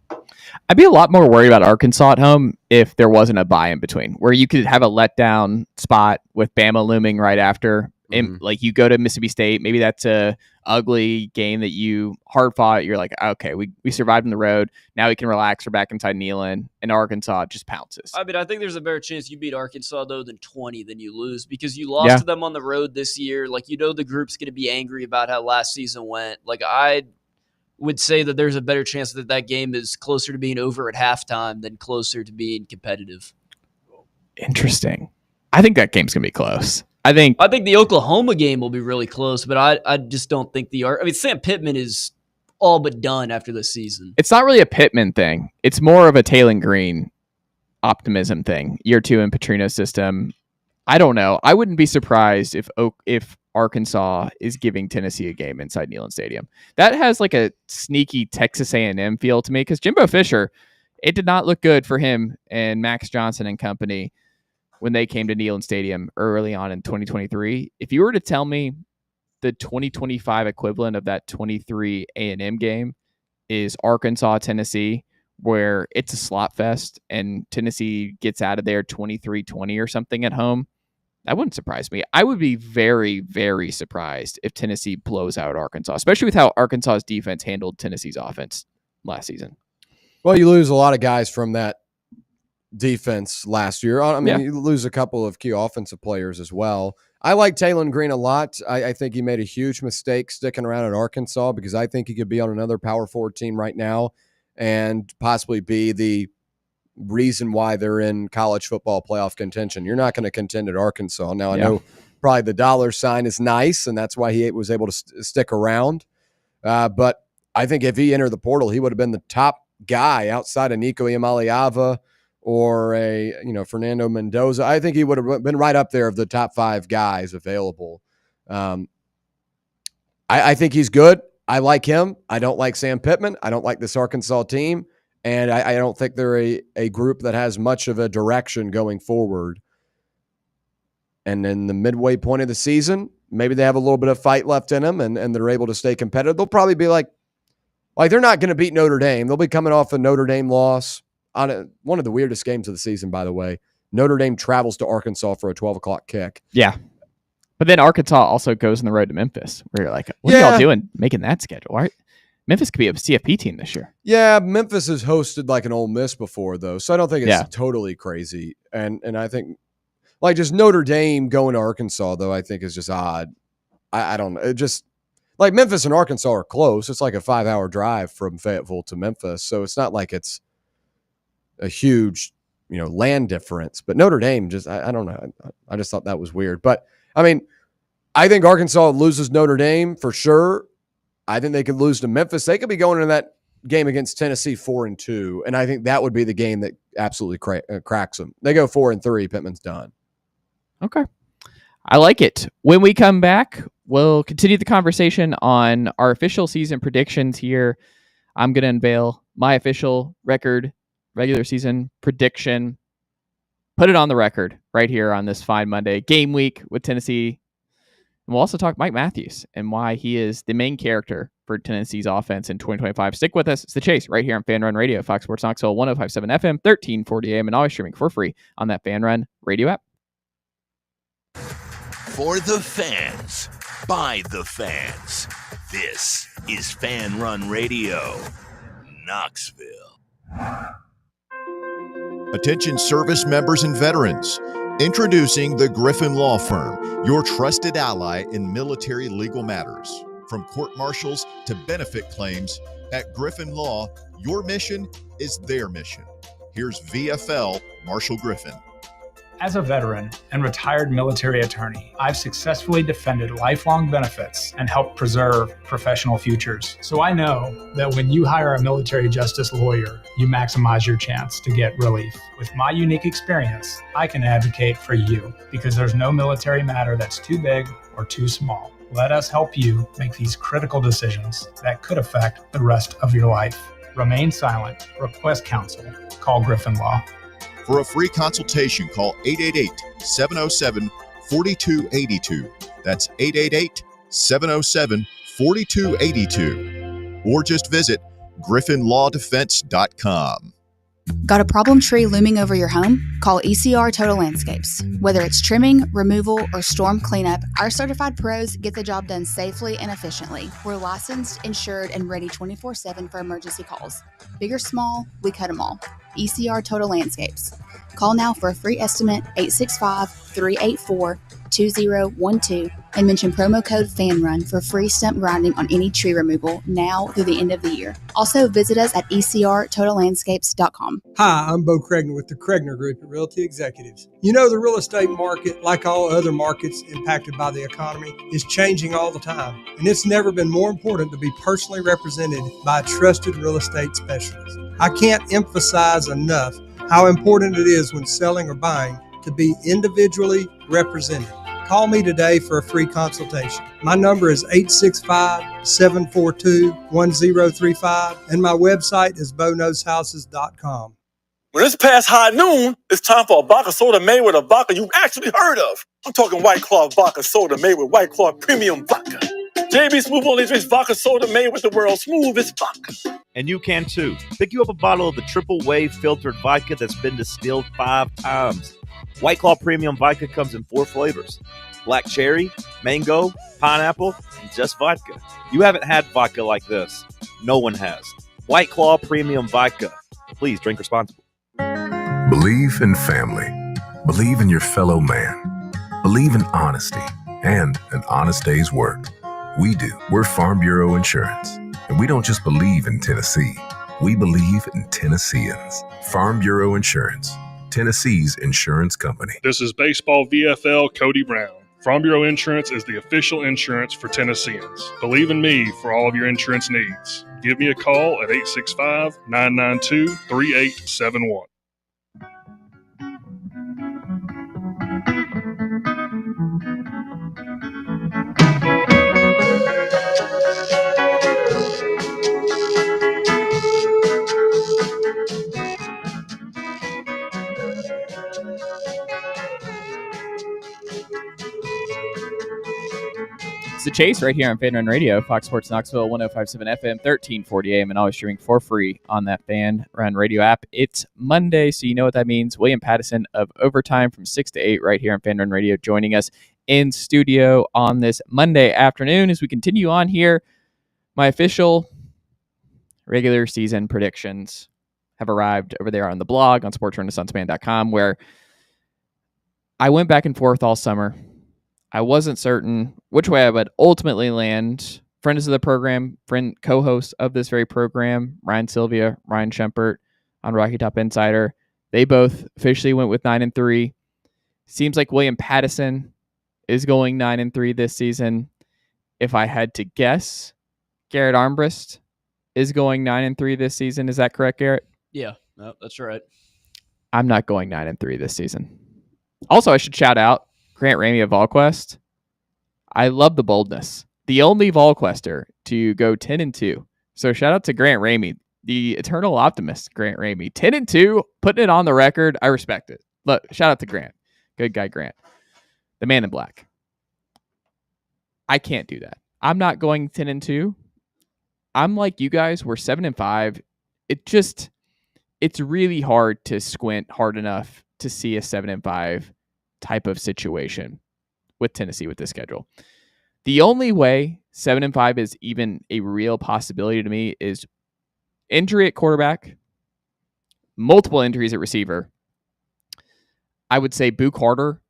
I'd be a lot more worried about Arkansas at home if there wasn't a bye in between, where you could have a letdown spot with Bama looming right after. Like you go to Mississippi State, maybe that's a ugly game that you hard fought. You're like, okay, we survived on the road. Now we can relax. We're back inside Neyland, and Arkansas just pounces. I mean, I think there's a better chance you beat Arkansas though than 20 than you lose, because you lost to them on the road this year. Like, you know, the group's going to be angry about how last season went. Like, I would say that there's a better chance that that game is closer to being over at halftime than closer to being competitive. Interesting. I think that game's going to be close. I think the Oklahoma game will be really close, but I just don't think Sam Pittman is all but done after this season. It's not really a Pittman thing. It's more of a Taylon Green optimism thing. Year 2 in Petrino's system. I don't know. I wouldn't be surprised if Arkansas is giving Tennessee a game inside Neyland Stadium. That has like a sneaky Texas A&M feel to me, because Jimbo Fisher, it did not look good for him and Max Johnson and company when they came to Neyland Stadium early on in 2023. If you were to tell me the 2025 equivalent of that 23 A&M game is Arkansas, Tennessee, where it's a slot fest and Tennessee gets out of there 23-20 or something at home, that wouldn't surprise me. I would be very, very surprised if Tennessee blows out Arkansas, especially with how Arkansas's defense handled Tennessee's offense last season. Well, you lose a lot of guys from that defense last year. I mean, you lose a couple of key offensive players as well. I like Taylon Green a lot. I think he made a huge mistake sticking around at Arkansas, because I think he could be on another Power 4 team right now and possibly be the reason why they're in college football playoff contention. You're not going to contend at Arkansas. Now, I know probably the dollar sign is nice, and that's why he was able to stick around. But I think if he entered the portal, he would have been the top guy outside of Nico Iamaleava or Fernando Mendoza. I think he would have been right up there of the top 5 guys available. I think he's good. I like him. I don't like Sam Pittman. I don't like this Arkansas team. And I don't think they're a group that has much of a direction going forward. And in the midway point of the season, maybe they have a little bit of fight left in them and they're able to stay competitive. They'll probably be like they're not going to beat Notre Dame. They'll be coming off a Notre Dame loss. On one of the weirdest games of the season, by the way. Notre Dame travels to Arkansas for a 12 o'clock kick. Yeah. But then Arkansas also goes on the road to Memphis, where you're like, what are y'all doing making that schedule? Right? Memphis could be a CFP team this year. Yeah, Memphis has hosted like an Ole Miss before, though, so I don't think it's totally crazy. And I think like just Notre Dame going to Arkansas, though, I think is just odd. I don't know. It just like Memphis and Arkansas are close. It's like a 5-hour drive from Fayetteville to Memphis, so it's not like it's a huge, land difference. But Notre Dame I don't know. I just thought that was weird. But I mean, I think Arkansas loses Notre Dame for sure. I think they could lose to Memphis. They could be going into that game against Tennessee 4-2, and I think that would be the game that absolutely cracks them. They go 4-3. Pittman's done. Okay, I like it. When we come back, we'll continue the conversation on our official season predictions here. I'm going to unveil my official regular season prediction. Put it on the record right here on this fine Monday game week with Tennessee. And we'll also talk Mike Matthews and why he is the main character for Tennessee's offense in 2025. Stick with us. It's The Chase right here on Fan Run Radio, Fox Sports Knoxville, 105.7 FM, 1340 AM, and always streaming for free on that Fan Run Radio app. For the fans, by the fans, this is Fan Run Radio, Knoxville. Attention service members and veterans. Introducing the Griffin Law Firm, your trusted ally in military legal matters. From court martials to benefit claims, at Griffin Law, your mission is their mission. Here's VFL Marshall Griffin. As a veteran and retired military attorney, I've successfully defended lifelong benefits and helped preserve professional futures. So I know that when you hire a military justice lawyer, you maximize your chance to get relief. With my unique experience, I can advocate for you because there's no military matter that's too big or too small. Let us help you make these critical decisions that could affect the rest of your life. Remain silent. Request counsel. Call Griffin Law. For a free consultation, call 888-707-4282. That's 888-707-4282. Or just visit griffinlawdefense.com. Got a problem tree looming over your home? Call ECR Total Landscapes. Whether it's trimming, removal, or storm cleanup, our certified pros get the job done safely and efficiently. We're licensed, insured, and ready 24/7 for emergency calls. Big or small, we cut them all. ECR Total Landscapes. Call now for a free estimate, 865-384-2012, and mention promo code FANRUN for free stump grinding on any tree removal now through the end of the year. Also, visit us at ecrtotallandscapes.com. Hi, I'm Bo Cregner with the Cregner Group at Realty Executives. You know, the real estate market, like all other markets impacted by the economy, is changing all the time, and it's never been more important to be personally represented by a trusted real estate specialist. I can't emphasize enough how important it is when selling or buying to be individually represented. Call me today for a free consultation. My number is 865-742-1035, and my website is bonowshouses.com. When it's past high noon, it's time for a vodka soda made with a vodka you've actually heard of. I'm talking White Claw vodka soda made with White Claw premium vodka. JB Smooth only drinks vodka soda made with the world's smoothest vodka. And you can too. Pick you up a bottle of the triple wave filtered vodka that's been distilled 5 times. White Claw Premium Vodka comes in 4 flavors: black cherry, mango, pineapple, and just vodka. You haven't had vodka like this. No one has. White Claw Premium Vodka. Please drink responsibly. Believe in family. Believe in your fellow man. Believe in honesty and an honest day's work. We do. We're Farm Bureau Insurance. And we don't just believe in Tennessee. We believe in Tennesseans. Farm Bureau Insurance. Tennessee's insurance company. This is Baseball VFL Cody Brown. Farm Bureau Insurance is the official insurance for Tennesseans. Believe in me for all of your insurance needs. Give me a call at 865-992-3871. It's The Chase right here on Fan Run Radio, Fox Sports Knoxville, 105.7 FM, 1340 AM, and always streaming for free on that Fan Run Radio app. It's Monday, so you know what that means. William Pattison of Overtime from 6 to 8 right here on Fan Run Radio joining us in studio on this Monday afternoon as we continue on here. My official regular season predictions have arrived over there on the blog on sportsrenaissanceman.com, where I went back and forth all summer. I wasn't certain which way I would ultimately land. Friends of the program, co-host of this very program, Ryan Sylvia, Ryan Shempert on Rocky Top Insider, they both officially went with 9-3. Seems like William Pattison is going 9-3 this season. If I had to guess, Garrett Armbrust is going 9-3 this season. Is that correct, Garrett? Yeah, no, that's right. I'm not going 9-3 this season. Also, I should shout out Grant Ramey of VolQuest. I love the boldness. The only VolQuester to go 10-2. So shout out to Grant Ramey, the eternal optimist, Grant Ramey. 10-2, putting it on the record. I respect it. Look, shout out to Grant. Good guy, Grant. The man in black. I can't do that. I'm not going 10-2. I'm like you guys. We're 7-5. It's really hard to squint hard enough to see a 7-5 type of situation with Tennessee with this schedule. The only way 7-5 is even a real possibility to me is injury at quarterback, multiple injuries at receiver. I would say Boo Carter,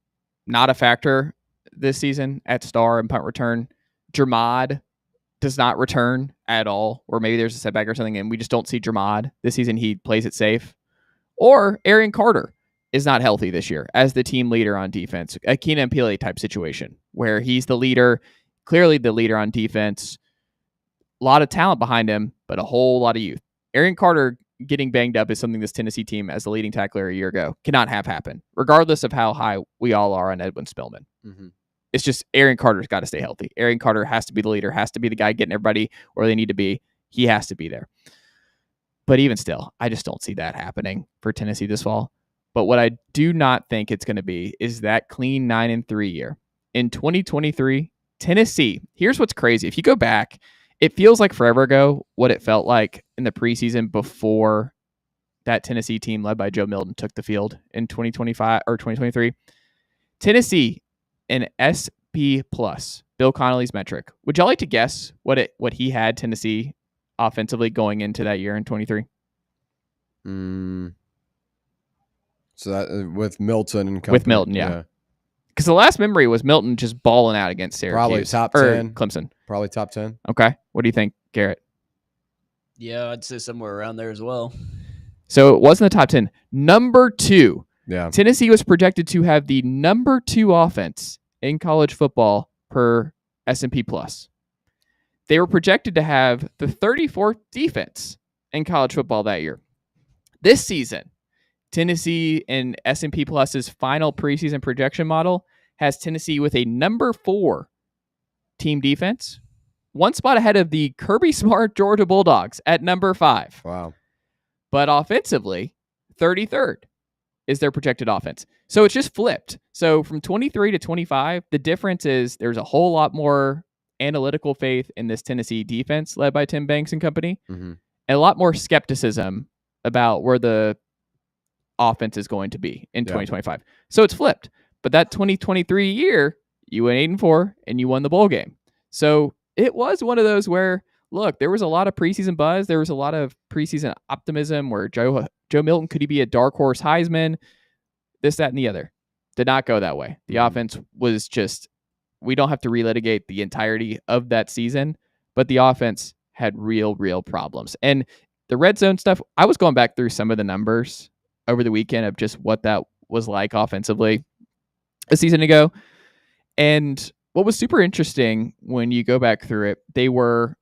not a factor this season at star and punt return. Jermad does not return at all, or maybe there's a setback or something, and we just don't see Jermad this season. He plays it safe. Or Arian Carter. is not healthy this year as the team leader on defense. A Keenan Pili type situation where he's the leader, clearly the leader on defense. A lot of talent behind him, but a whole lot of youth. Aaron Carter getting banged up is something this Tennessee team, as the leading tackler a year ago, cannot have happen, regardless of how high we all are on Edwin Spillman. Mm-hmm. It's just Aaron Carter's got to stay healthy. Aaron Carter has to be the leader, has to be the guy getting everybody where they need to be. He has to be there. But even still, I just don't see that happening for Tennessee this fall. But what I do not think it's going to be is that clean 9-3 year. In 2023, Tennessee, here's what's crazy. If you go back, it feels like forever ago what it felt like in the preseason before that Tennessee team led by Joe Milton took the field in 2025 or 2023. Tennessee, an SP plus, Bill Connolly's metric. Would y'all like to guess what he had Tennessee offensively going into that year in 23? So that with Milton and company. With Milton, yeah. Because the last memory was Milton just balling out against Syracuse. Probably top 10. Clemson. Probably top 10. Okay. What do you think, Garrett? Yeah, I'd say somewhere around there as well. So it wasn't the top 10. Number 2. Yeah. Tennessee was projected to have the number 2 offense in college football per S&P Plus. They were projected to have the 34th defense in college football that year. This season, Tennessee in S&P Plus's final preseason projection model has Tennessee with a number 4 team defense, one spot ahead of the Kirby Smart Georgia Bulldogs at number 5. Wow. But offensively, 33rd is their projected offense. So it's just flipped. So from 23 to 25, the difference is there's a whole lot more analytical faith in this Tennessee defense led by Tim Banks and company, and a lot more skepticism about where the offense is going to be in 2025. So it's flipped. But that 2023 year, you went 8-4 and you won the bowl game. So it was one of those where, look, there was a lot of preseason buzz. There was a lot of preseason optimism where Joe Milton, could he be a dark horse Heisman? This, that, and the other. Did not go that way. The offense was just, we don't have to relitigate the entirety of that season, but the offense had real problems. And the red zone stuff, I was going back through some of the numbers over the weekend of just what that was like offensively a season ago. And what was super interesting when you go back through it, they were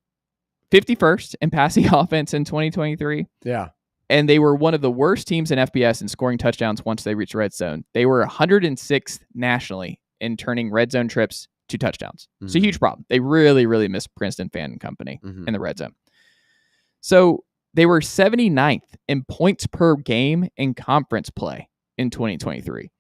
51st in passing offense in 2023. Yeah. And they were one of the worst teams in FBS in scoring touchdowns once they reached red zone. They were 106th nationally in turning red zone trips to touchdowns. It's a huge problem. They really missed Princeton Fan and company in the red zone. So they were 79th in points per game in conference play in 2023.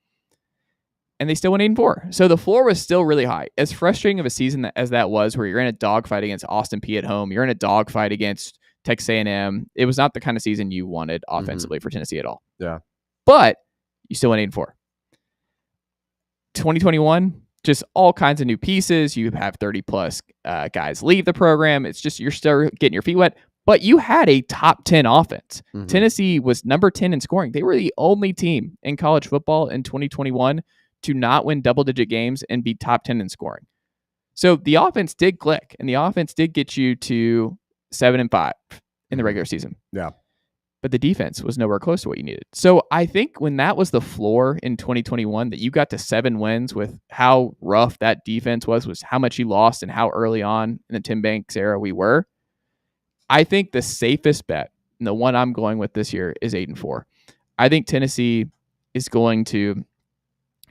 And they still went 8-4. So the floor was still really high. As frustrating of a season as that was, where you're in a dogfight against Austin Peay at home, you're in a dogfight against Texas A&M. It was not the kind of season you wanted offensively for Tennessee at all. Yeah. But you still went 8-4. 2021, just all kinds of new pieces. You have 30 plus guys leave the program. It's just, you're still getting your feet wet. But you had a top 10 offense. Tennessee was number 10 in scoring. They were the only team in college football in 2021 to not win double-digit games and be top 10 in scoring. So the offense did click, and the offense did get you to 7-5 in the regular season. Yeah. But the defense was nowhere close to what you needed. So I think when that was the floor in 2021, that you got to 7 wins with how rough that defense was how much you lost and how early on in the Tim Banks era we were. I think the safest bet, and the one I'm going with this year, is 8-4. I think Tennessee is going to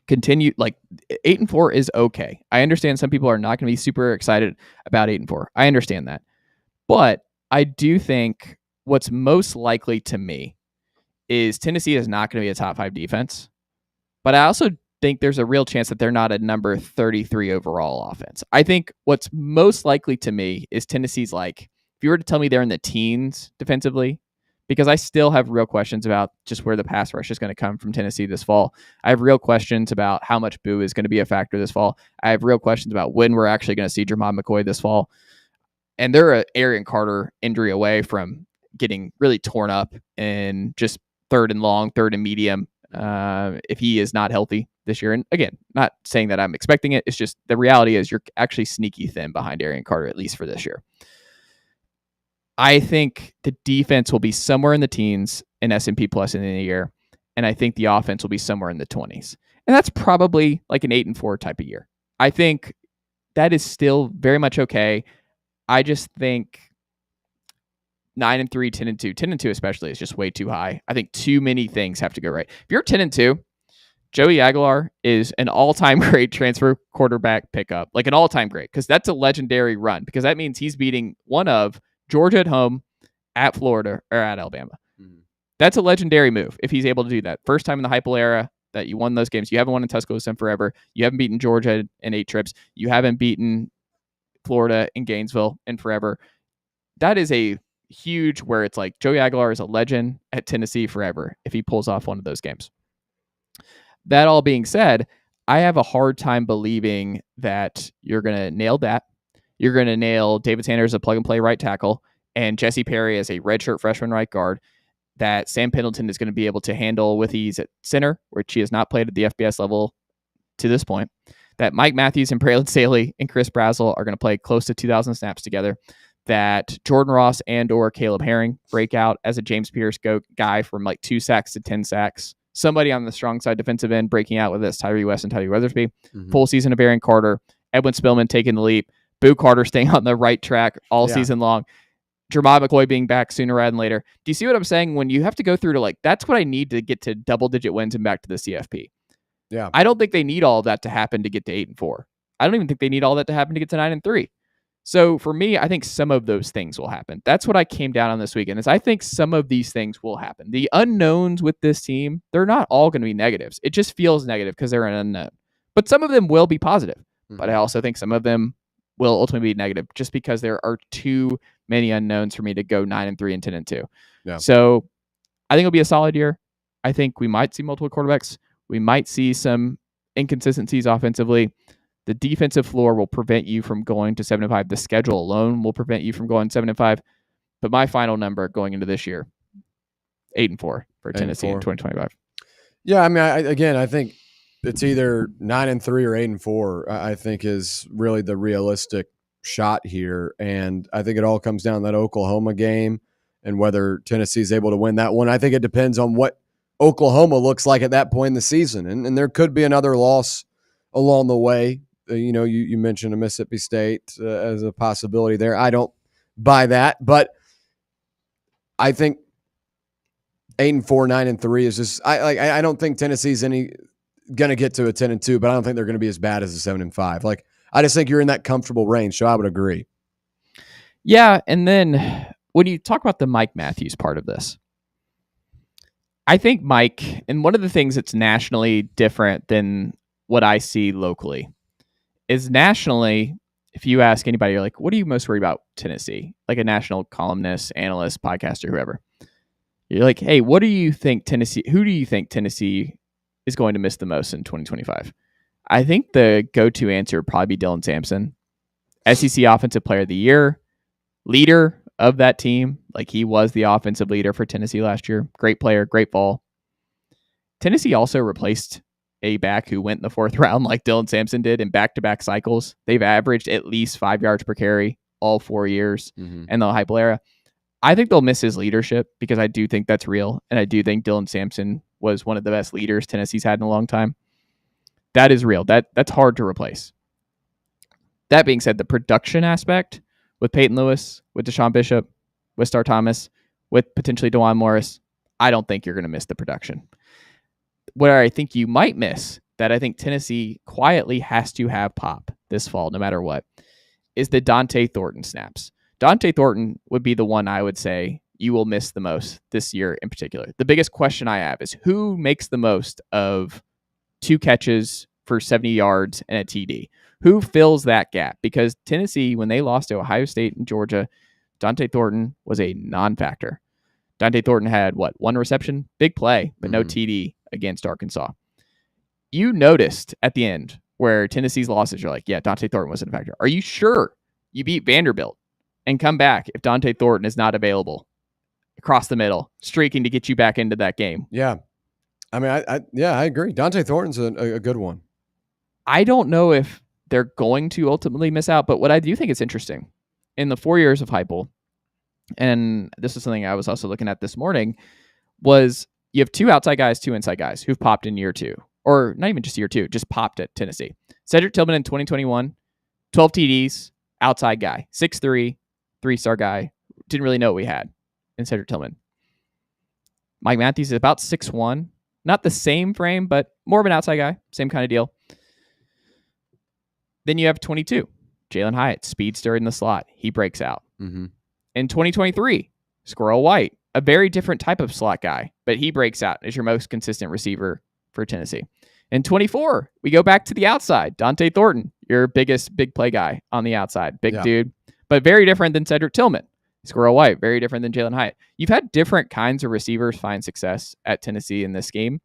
continue, like 8-4 is okay. I understand some people are not going to be super excited about 8-4. I understand that. But I do think what's most likely to me is Tennessee is not going to be a top 5 defense. But I also think there's a real chance that they're not a number 33 overall offense. I think what's most likely to me is Tennessee's like, if you were to tell me they're in the teens defensively, because I still have real questions about just where the pass rush is going to come from Tennessee this fall. I have real questions about how much Boo is going to be a factor this fall. I have real questions about when we're actually going to see Jermon McCoy this fall. And they're an Aaron Carter injury away from getting really torn up in just 3rd and long, 3rd and medium, if he is not healthy this year. And again, not saying that I'm expecting it. It's just the reality is you're actually sneaky thin behind Aaron Carter, at least for this year. I think the defense will be somewhere in the teens in S&P Plus in the year. and I think the offense will be somewhere in the 20s. And that's probably like an 8-4 type of year. I think that is still very much okay. I just think 9-3, 10-2, 10-2 especially is just way too high. I think too many things have to go right. If you're 10-2, Joey Aguilar is an all-time great transfer quarterback pickup, like an all-time great, because that's a legendary run, because that means he's beating one of Georgia at home, at Florida, or at Alabama. Mm-hmm. That's a legendary move if he's able to do that. First time in the Heupel era that you won those games. You haven't won in Tuscaloosa in forever. You haven't beaten Georgia in 8 trips. You haven't beaten Florida in Gainesville in forever. That is a huge where it's like Joey Aguilar is a legend at Tennessee forever if he pulls off one of those games. That all being said, I have a hard time believing that you're going to nail that. You're going to nail David Sanders as a plug-and-play right tackle and Jesse Perry as a redshirt freshman right guard, that Sam Pendleton is going to be able to handle with ease at center, which he has not played at the FBS level to this point, that Mike Matthews and Braylon Staley and Chris Brazzell are going to play close to 2,000 snaps together, that Jordan Ross and or Caleb Herring break out as a James Pierce guy from like 2 sacks to 10 sacks. Somebody on the strong side defensive end breaking out with this, Tyree West and Tyree Weathersby. Mm-hmm. Full season of Aaron Carter, Edwin Spillman taking the leap, Boo Carter staying on the right track all season long, Jermod McCoy being back sooner rather than later. Do you see what I'm saying? When you have to go through to like, that's what I need to get to double-digit wins and back to the CFP. Yeah. I don't think they need all of that to happen to get to 8-4. I don't even think they need all that to happen to get to 9-3. So for me, I think some of those things will happen. That's what I came down on this weekend, is I think some of these things will happen. The unknowns with this team, they're not all going to be negatives. It just feels negative because they're an unknown. But some of them will be positive. Mm-hmm. But I also think some of them will ultimately be negative just because there are too many unknowns for me to go 9-3 and 10-2. Yeah. So I think it'll be a solid year. I think we might see multiple quarterbacks. We might see some inconsistencies offensively. The defensive floor will prevent you from going to 7-5. The schedule alone will prevent you from going 7-5. But my final number going into this year, 8-4 for Tennessee in 2025. Yeah, I mean, I think it's either 9-3 or 8-4. I think is really the realistic shot here, and I think it all comes down to that Oklahoma game and whether Tennessee is able to win that one. I think it depends on what Oklahoma looks like at that point in the season, and there could be another loss along the way. You mentioned a Mississippi State as a possibility there. I don't buy that, but I think 8-4, 9-3 is just. I don't think Tennessee's going to get to a 10-2, but I don't think they're going to be as bad as a 7-5. Like, I just think you're in that comfortable range, so I would agree. Yeah, and then when you talk about the Mike Matthews part of this, I think Mike, and one of the things that's nationally different than what I see locally, is nationally, if you ask anybody, you're like, what are you most worried about Tennessee? Like a national columnist, analyst, podcaster, whoever. You're like, hey, who do you think Tennessee is going to miss the most in 2025? I think the go-to answer would probably be Dylan Sampson. SEC Offensive Player of the Year, leader of that team. Like, he was the offensive leader for Tennessee last year. Great player, great ball. Tennessee also replaced a back who went in the 4th round like Dylan Sampson did in back-to-back cycles. They've averaged at least 5 yards per carry all 4 years in the Heupel era. I think they'll miss his leadership because I do think that's real, and I do think Dylan Sampson was one of the best leaders Tennessee's had in a long time. That is real. That's hard to replace. That being said, the production aspect with Peyton Lewis, with Deshaun Bishop, with Star Thomas, with potentially DeJuan Morris, I don't think you're going to miss the production. Where I think you might miss, that I think Tennessee quietly has to have pop this fall, no matter what, is the Dante Thornton snaps. Dante Thornton would be the one I would say you will miss the most this year in particular. The biggest question I have is who makes the most of 2 catches for 70 yards and a TD? Who fills that gap? Because Tennessee, when they lost to Ohio State and Georgia, Dante Thornton was a non-factor. Dante Thornton had, 1 reception? Big play, but no TD against Arkansas. You noticed at the end where Tennessee's losses, you're like, yeah, Dante Thornton wasn't a factor. Are you sure you beat Vanderbilt and come back if Dante Thornton is not available across the middle, streaking to get you back into that game? Yeah. I mean, I agree. Dante Thornton's a good one. I don't know if they're going to ultimately miss out, but what I do think is interesting, in the 4 years of Heupel, and this is something I was also looking at this morning, was you have 2 outside guys, 2 inside guys who've popped in year 2, or not even just year 2, just popped at Tennessee. Cedric Tillman in 2021, 12 TDs, outside guy, 6'3", 3-star guy. Didn't really know what we had in Cedric Tillman. Mike Matthews is about 6'1", not the same frame, but more of an outside guy, same kind of deal. Then you have 22, Jalen Hyatt, speedster in the slot. He breaks out. Mm-hmm. In 2023, Squirrel White, a very different type of slot guy, but he breaks out as your most consistent receiver for Tennessee. In 24, we go back to the outside. Dante Thornton, your biggest big play guy on the outside. Big dude, but very different than Cedric Tillman. Squirrel White, very different than Jalen Hyatt. You've had different kinds of receivers find success at Tennessee in this game.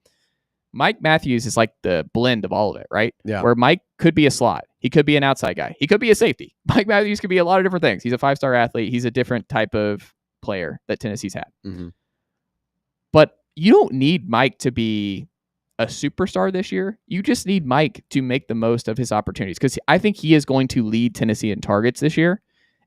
Mike Matthews is like the blend of all of it, right? Yeah. Where Mike could be a slot. He could be an outside guy. He could be a safety. Mike Matthews could be a lot of different things. He's a 5-star athlete. He's a different type of player that Tennessee's had. Mm-hmm. But you don't need Mike to be a superstar this year. You just need Mike to make the most of his opportunities, because I think he is going to lead Tennessee in targets this year.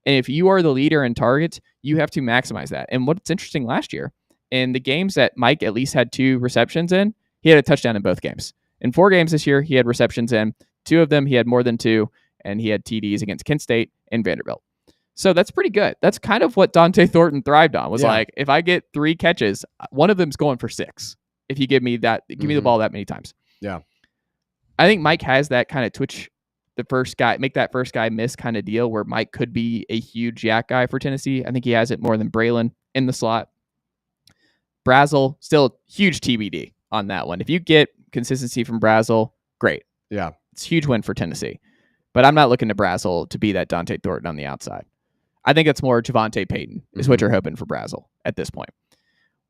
And if you are the leader in targets, you have to maximize that. And what's interesting last year, in the games that Mike at least had 2 receptions in, he had a touchdown in both games. In 4 games this year, he had receptions in. 2 of them, he had more than 2, and he had TDs against Kent State and Vanderbilt. So that's pretty good. That's kind of what Dante Thornton thrived on, was like, if I get 3 catches, one of them's going for 6. If you give me that, give me the ball that many times. Yeah. I think Mike has that kind of twitch the first guy, make that first guy miss kind of deal, where Mike could be a huge yak guy for Tennessee. I think he has it more than Braylon in the slot. Brazel, still huge TBD on that one. If you get consistency from Brazel, great. Yeah. It's a huge win for Tennessee. But I'm not looking to Brazel to be that Dante Thornton on the outside. I think it's more Javonte Payton is what you're hoping for Brazel at this point.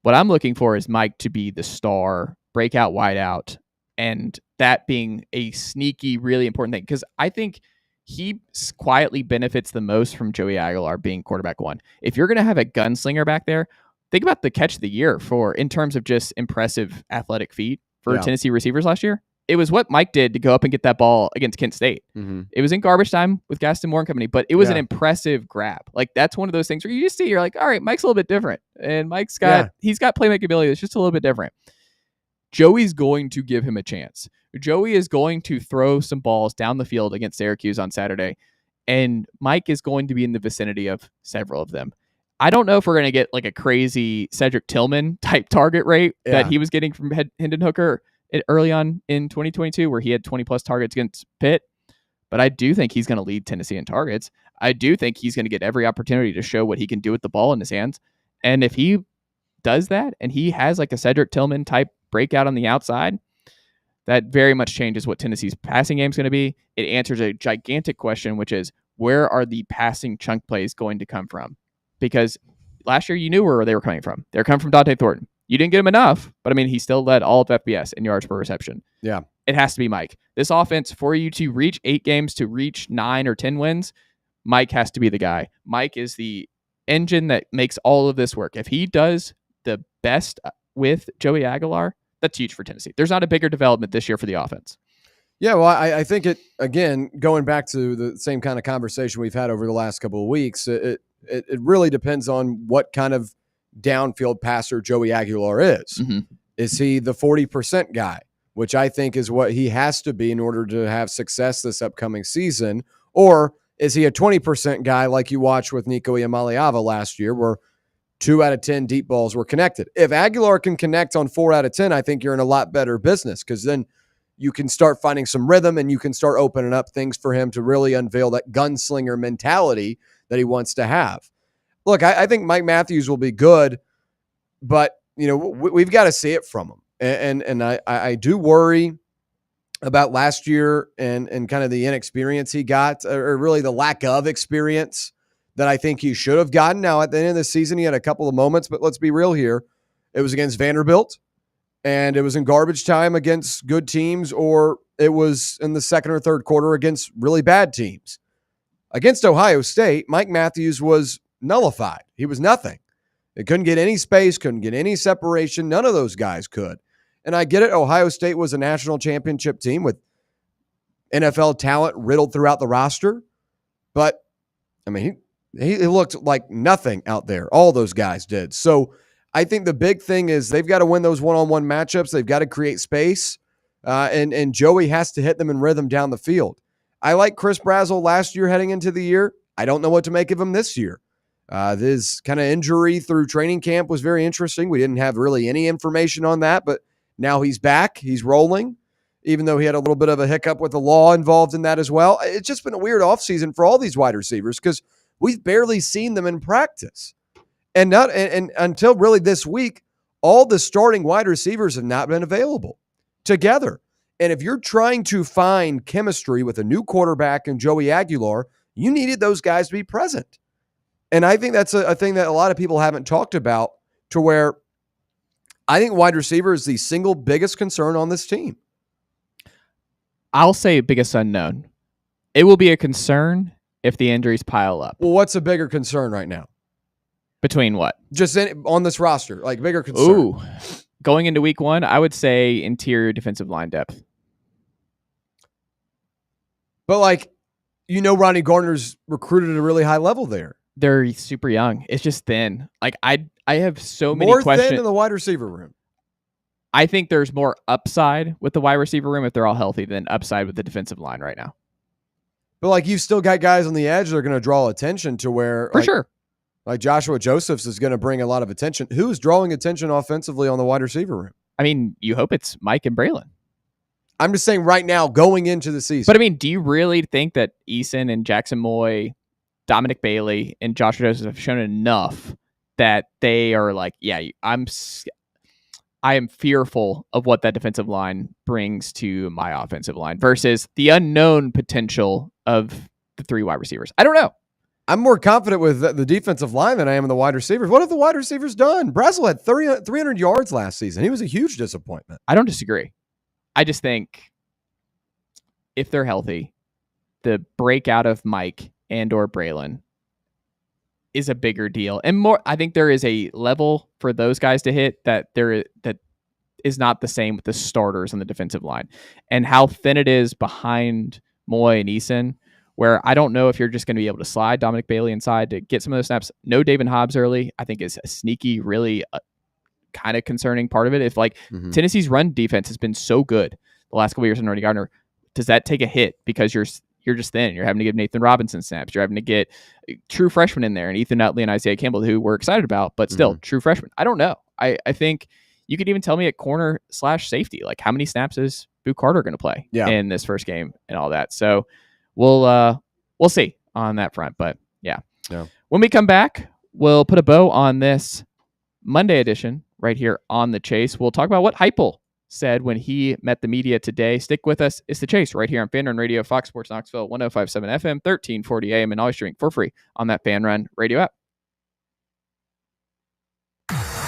What I'm looking for is Mike to be the star, breakout wideout, and that being a sneaky, really important thing. Because I think he quietly benefits the most from Joey Aguilar being quarterback 1. If you're going to have a gunslinger back there, think about the catch of the year in terms of just impressive athletic feat for Tennessee receivers last year. It was what Mike did to go up and get that ball against Kent State. Mm-hmm. It was in garbage time with Gaston Moore and company, but it was an impressive grab. Like, that's one of those things where you just see, you're like, all right, Mike's a little bit different. And Mike's got, he's got playmaking ability that's just a little bit different. Joey's going to give him a chance. Joey is going to throw some balls down the field against Syracuse on Saturday, and Mike is going to be in the vicinity of several of them. I don't know if we're going to get like a crazy Cedric Tillman type target rate that he was getting from Hendon Hooker early on in 2022, where he had 20 plus targets against Pitt. But I do think he's going to lead Tennessee in targets. I do think he's going to get every opportunity to show what he can do with the ball in his hands. And if he does that, and he has like a Cedric Tillman type breakout on the outside, that very much changes what Tennessee's passing game is going to be. It answers a gigantic question, which is, where are the passing chunk plays going to come from? Because last year you knew where they were coming from. They're coming from Dante Thornton. You didn't get him enough, but I mean, he still led all of FBS in yards per reception. Yeah. It has to be Mike. This offense, for you to reach 8 games, to reach 9 or 10 wins, Mike has to be the guy. Mike is the engine that makes all of this work. If he does the best with Joey Aguilar, that's huge for Tennessee. There's not a bigger development this year for the offense. Yeah, well, I think it, again, going back to the same kind of conversation we've had over the last couple of weeks, it really depends on what kind of downfield passer Joey Aguilar is. Mm-hmm. Is he the 40% guy, which I think is what he has to be in order to have success this upcoming season? Or is he a 20% guy like you watched with Nico Iamaleava last year, where 2 out of 10 deep balls were connected? If Aguilar can connect on 4 out of 10, I think you're in a lot better business, because then you can start finding some rhythm and you can start opening up things for him to really unveil that gunslinger mentality that he wants to have. Look, I think Mike Matthews will be good, but we've got to see it from him. And I do worry about last year and kind of the inexperience he got, or really the lack of experience that I think he should have gotten. Now, at the end of the season, he had a couple of moments, but let's be real here. It was against Vanderbilt, and it was in garbage time against good teams, or it was in the second or third quarter against really bad teams. Against Ohio State, Mike Matthews was nullified. He was nothing. They couldn't get any space, couldn't get any separation. None of those guys could. And I get it. Ohio State was a national championship team with NFL talent riddled throughout the roster. But, I mean, he looked like nothing out there. All those guys did. So I think the big thing is they've got to win those one-on-one matchups. They've got to create space, and Joey has to hit them in rhythm down the field. I like Chris Brazzell last year heading into the year. I don't know what to make of him this year. This kind of injury through training camp was very interesting. We didn't have really any information on that, but now he's back. He's rolling, even though he had a little bit of a hiccup with the law involved in that as well. It's just been a weird offseason for all these wide receivers because we've barely seen them in practice. And until really this week, all the starting wide receivers have not been available together. And if you're trying to find chemistry with a new quarterback and Joey Aguilar, you needed those guys to be present. And I think that's a thing that a lot of people haven't talked about, to where I think wide receiver is the single biggest concern on this team. I'll say biggest unknown. It will be a concern if the injuries pile up. Well, what's a bigger concern right now? Between what? Just on this roster, like bigger concern. Ooh. Going into week 1, I would say interior defensive line depth. But Ronnie Gardner's recruited at a really high level there. They're super young. It's just thin. Like I have so many more questions. Thin in the wide receiver room. I think there's more upside with the wide receiver room if they're all healthy than upside with the defensive line right now. But you've still got guys on the edge that are going to draw attention to where for sure. Like Joshua Josephs is going to bring a lot of attention. Who's drawing attention offensively on the wide receiver room? I mean, you hope it's Mike and Braylon. I'm just saying right now, going into the season. But I mean, do you really think that Eason and Jackson Moy, Dominic Bailey, and Joshua Joseph have shown enough that they are like, yeah, I am fearful of what that defensive line brings to my offensive line versus the unknown potential of the 3 wide receivers? I don't know. I'm more confident with the defensive line than I am in the wide receivers. What have the wide receivers done? Brazzell had 300 yards last season. He was a huge disappointment. I don't disagree. I just think if they're healthy, the breakout of Mike and or Braylon is a bigger deal. And more, I think there is a level for those guys to hit that is not the same with the starters on the defensive line. And how thin it is behind Moy and Eason, where I don't know if you're just going to be able to slide Dominic Bailey inside to get some of those snaps. No David Hobbs early, I think is a sneaky, really kind of concerning part of it. If Tennessee's run defense has been so good the last couple of years in Ronnie Gardner, does that take a hit because you're just thin? You're having to give Nathan Robinson snaps. You're having to get true freshmen in there, and Ethan Nutley and Isaiah Campbell, who we're excited about, but still true freshmen. I don't know. I think you could even tell me at corner/safety, like how many snaps is Boo Carter going to play in this first game and all that. So we'll see on that front. But yeah. When we come back, we'll put a bow on this Monday edition right here on The Chase. We'll talk about what Heupel said when he met the media today. Stick with us. It's The Chase right here on Fan Run Radio, Fox Sports Knoxville, 105.7 FM, 1340 AM, and always streaming for free on that Fan Run Radio app.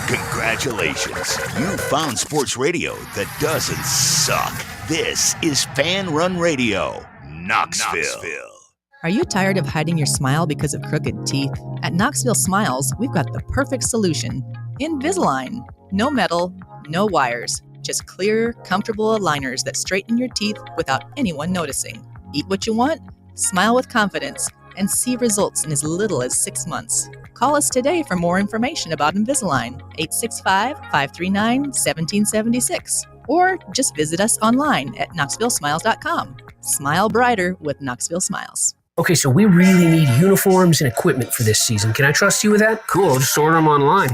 Congratulations. You found sports radio that doesn't suck. This is Fan Run Radio, Knoxville. Are you tired of hiding your smile because of crooked teeth? At Knoxville Smiles, we've got the perfect solution. Invisalign. No metal, no wires. Just clear, comfortable aligners that straighten your teeth without anyone noticing. Eat what you want, smile with confidence, and see results in as little as 6 months. Call us today for more information about Invisalign, 865-539-1776. Or just visit us online at knoxvillesmiles.com. Smile brighter with Knoxville Smiles. Okay, so we really need uniforms and equipment for this season. Can I trust you with that? Cool, I'll just order them online.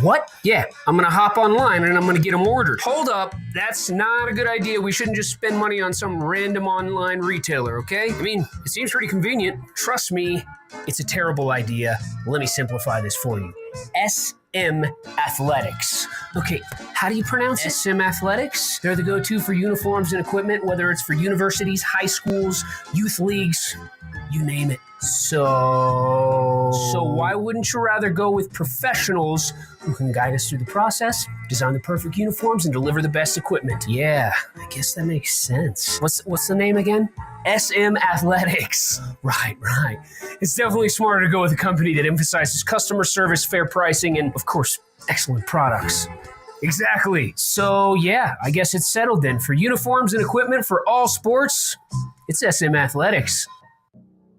What? Yeah, I'm going to hop online and I'm going to get them ordered. Hold up. That's not a good idea. We shouldn't just spend money on some random online retailer, okay? I mean, it seems pretty convenient. Trust me, it's a terrible idea. Let me simplify this for you. SM Athletics. Okay, how do you pronounce it? SM Athletics? They're the go-to for uniforms and equipment, whether it's for universities, high schools, youth leagues, you name it. So why wouldn't you rather go with professionals who can guide us through the process, design the perfect uniforms, and deliver the best equipment? Yeah, I guess that makes sense. What's the name again? SM Athletics. Right. It's definitely smarter to go with a company that emphasizes customer service, fair pricing, and, of course, excellent products. Exactly. So, yeah, I guess it's settled then. For uniforms and equipment for all sports, it's SM Athletics.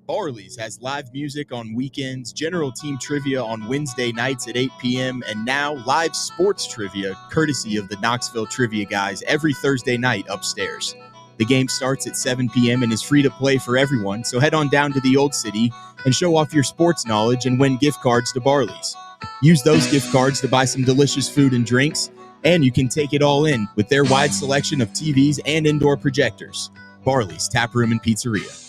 Barley's has live music on weekends, general team trivia on Wednesday nights at 8 p.m., and now live sports trivia courtesy of the Knoxville Trivia Guys every Thursday night upstairs. The game starts at 7 p.m. and is free to play for everyone, so head on down to the Old City and show off your sports knowledge and win gift cards to Barley's. Use those gift cards to buy some delicious food and drinks, and you can take it all in with their wide selection of TVs and indoor projectors. Barley's Tap Room and Pizzeria.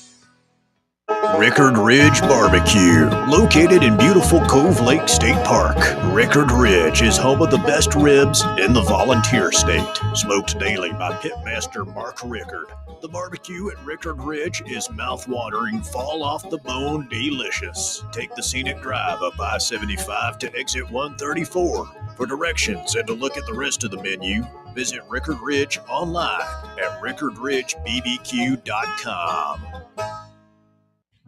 Rickard Ridge Barbecue, located in beautiful Cove Lake State Park. Rickard Ridge is home of the best ribs in the volunteer state. Smoked daily by Pitmaster Mark Rickard. The barbecue at Rickard Ridge is mouth-watering, fall-off-the-bone delicious. Take the scenic drive up I-75 to exit 134. For directions and to look at the rest of the menu, visit Rickard Ridge online at rickardridgebbq.com.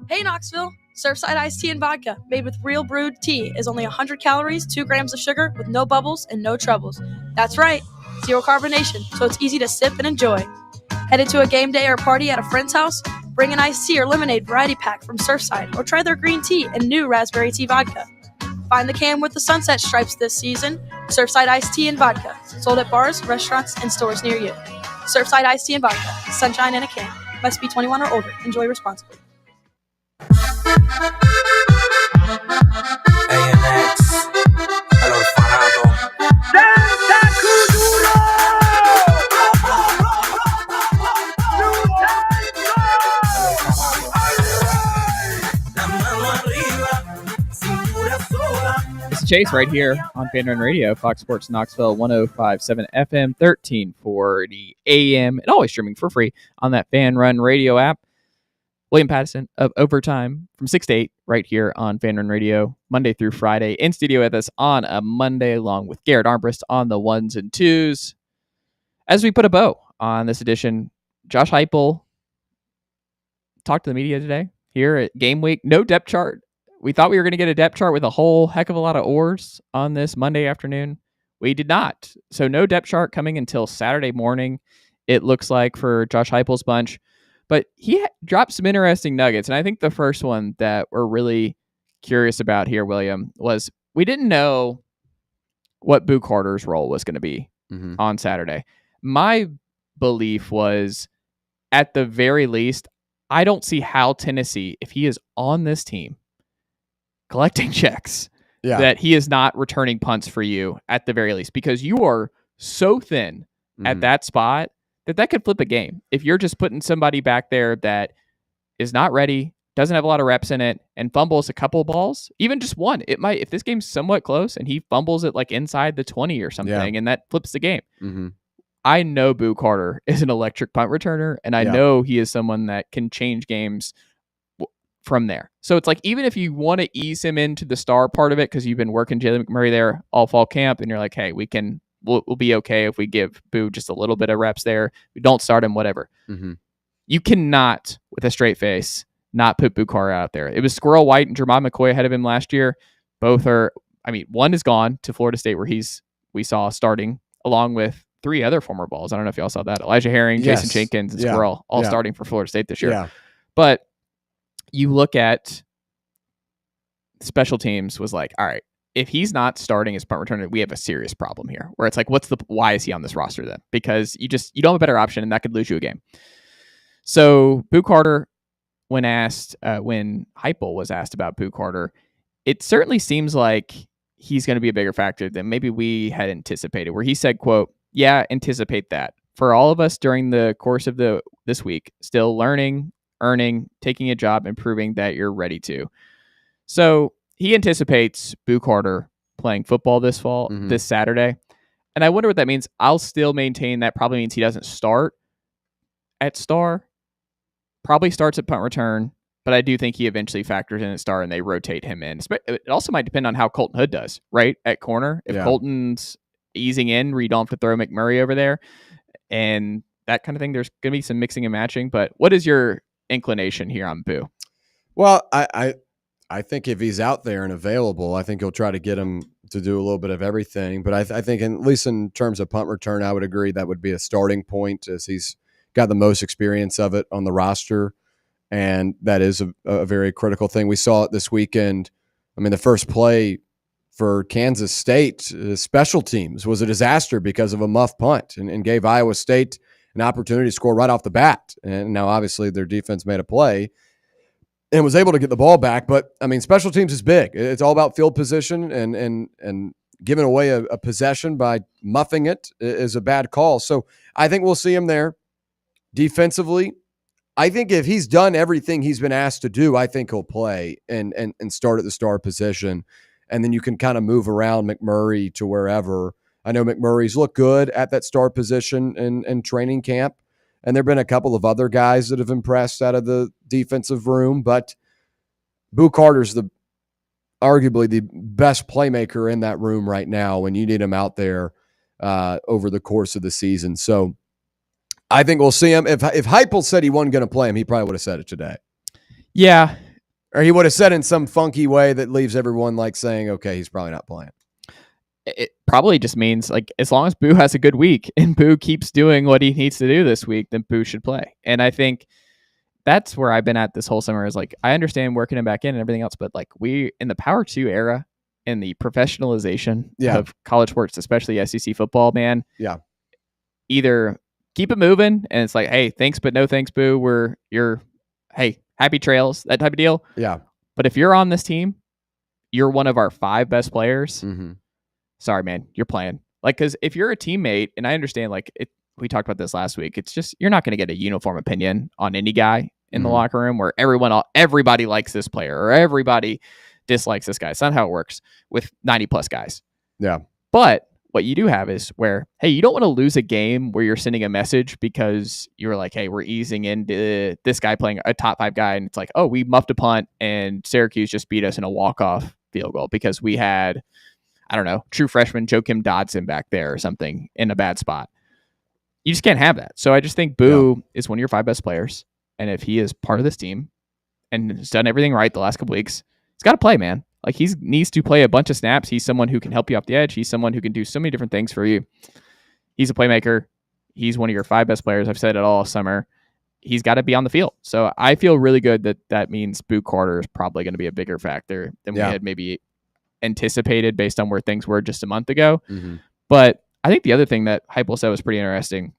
Hey Knoxville, Surfside iced tea and vodka made with real brewed tea is only 100 calories, 2 grams of sugar with no bubbles and no troubles. That's right, zero carbonation, so it's easy to sip and enjoy. Headed to a game day or party at a friend's house? Bring an iced tea or lemonade variety pack from Surfside or try their green tea and new raspberry tea vodka. Find the can with the sunset stripes this season. Surfside iced tea and vodka, sold at bars, restaurants, and stores near you. Surfside iced tea and vodka, sunshine in a can. Must be 21 or older. Enjoy responsibly. It's Chase right here on Fan Run Radio, Fox Sports Knoxville, 105.7 FM, 1340 AM, and always streaming for free on that Fan Run Radio app. William Pattison of Overtime from 6 to 8 right here on Fan Run Radio, Monday through Friday. In studio with us on a Monday, along with Garrett Armbrust on the ones and twos. As we put a bow on this edition, Josh Heupel talked to the media today here at Game Week. No depth chart. We thought we were going to get a depth chart with a whole heck of a lot of oars on this Monday afternoon. We did not. So no depth chart coming until Saturday morning, it looks like, for Josh Heupel's bunch. But he dropped some interesting nuggets. And I think the first one that we're really curious about here, William, was we didn't know what Boo Carter's role was going to be on Saturday. My belief was, at the very least, I don't see how Tennessee, if he is on this team, collecting checks, that he is not returning punts for you at the very least, because you are so thin at that spot that could flip a game. If you're just putting somebody back there that is not ready, doesn't have a lot of reps in it, and fumbles a couple balls, even just one, it might, if this game's somewhat close and he fumbles it like inside the 20 or something, and that flips the game. I know Boo Carter is an electric punt returner, and I know he is someone that can change games from there. So it's like, even if you want to ease him into the star part of it, because you've been working Jalen McMurray there all fall camp, and you're like, hey, we'll be okay if we give Boo just a little bit of reps there. We don't start him, whatever. You cannot, with a straight face, not put Boo Carter out there. It was Squirrel White and Jermod McCoy ahead of him last year. Both are, one is gone to Florida State, where we saw starting, along with 3 other former Vols. I don't know if y'all saw that. Elijah Herring, Jason Jenkins, and Squirrel, all starting for Florida State this year. But you look at special teams, was like, all right, if he's not starting as punt returner, we have a serious problem here, where it's like, why is he on this roster then? Because you don't have a better option, and that could lose you a game. So Boo Carter, when Heupel was asked about Boo Carter, it certainly seems like he's going to be a bigger factor than maybe we had anticipated, where he said, quote, yeah, anticipate that. For all of us during the course of this week, still learning, earning, taking a job, and proving that you're ready to. So he anticipates Boo Carter playing football this fall, this Saturday. And I wonder what that means. I'll still maintain that probably means he doesn't start at star, probably starts at punt return, but I do think he eventually factors in at star and they rotate him in. It also might depend on how Colton Hood does, right? At corner. If Colton's easing in, where you don't have to throw McMurray over there and that kind of thing, there's going to be some mixing and matching. But what is your inclination here on Boo? Well, I think if he's out there and available, I think he'll try to get him to do a little bit of everything. But I think, at least in terms of punt return, I would agree that would be a starting point, as he's got the most experience of it on the roster. And that is a very critical thing. We saw it this weekend. I mean, the first play for Kansas State special teams was a disaster because of a muff punt and gave Iowa State an opportunity to score right off the bat. And now, obviously, their defense made a play and was able to get the ball back. But, I mean, special teams is big. It's all about field position, and giving away a possession by muffing it is a bad call. So I think we'll see him there. Defensively, I think if he's done everything he's been asked to do, I think he'll play and start at the star position. And then you can kind of move around McMurray to wherever. I know McMurray's looked good at that star position in training camp. And there have been a couple of other guys that have impressed out of the defensive room. But Boo Carter's arguably the best playmaker in that room right now when you need him out there over the course of the season. So I think we'll see him. If Heupel said he wasn't going to play him, he probably would have said it today. Yeah. Or he would have said it in some funky way that leaves everyone like saying, okay, he's probably not playing. It probably just means like as long as Boo has a good week and Boo keeps doing what he needs to do this week, then Boo should play. And I think that's where I've been at this whole summer is like, I understand working him back in and everything else, but like we in the Power 2 era in the professionalization of college sports, especially SEC football, man. Yeah. Either keep it moving, and it's like, hey, thanks, but no thanks, Boo. Hey, happy trails, that type of deal. Yeah. But if you're on this team, you're one of our 5 best players. Mm-hmm. Sorry, man, you're playing. Like, because if you're a teammate, and I understand, like, we talked about this last week, it's just, you're not going to get a uniform opinion on any guy in the locker room where everybody likes this player or everybody dislikes this guy. It's not how it works with 90 plus guys. Yeah. But what you do have is where, hey, you don't want to lose a game where you're sending a message because you're like, hey, we're easing into this guy playing a top 5 guy. And it's like, oh, we muffed a punt and Syracuse just beat us in a walk-off field goal because we had, I don't know, true freshman Joakim Dodson back there or something in a bad spot. You just can't have that. So I just think Boo is one of your 5 best players. And if he is part of this team and has done everything right the last couple weeks, he's got to play, man. Like, he needs to play a bunch of snaps. He's someone who can help you off the edge. He's someone who can do so many different things for you. He's a playmaker. He's one of your 5 best players. I've said it all summer. He's got to be on the field. So I feel really good that means Boo Carter is probably going to be a bigger factor than we had maybe anticipated based on where things were just a month ago. Mm-hmm. But I think the other thing that Heupel said was pretty interesting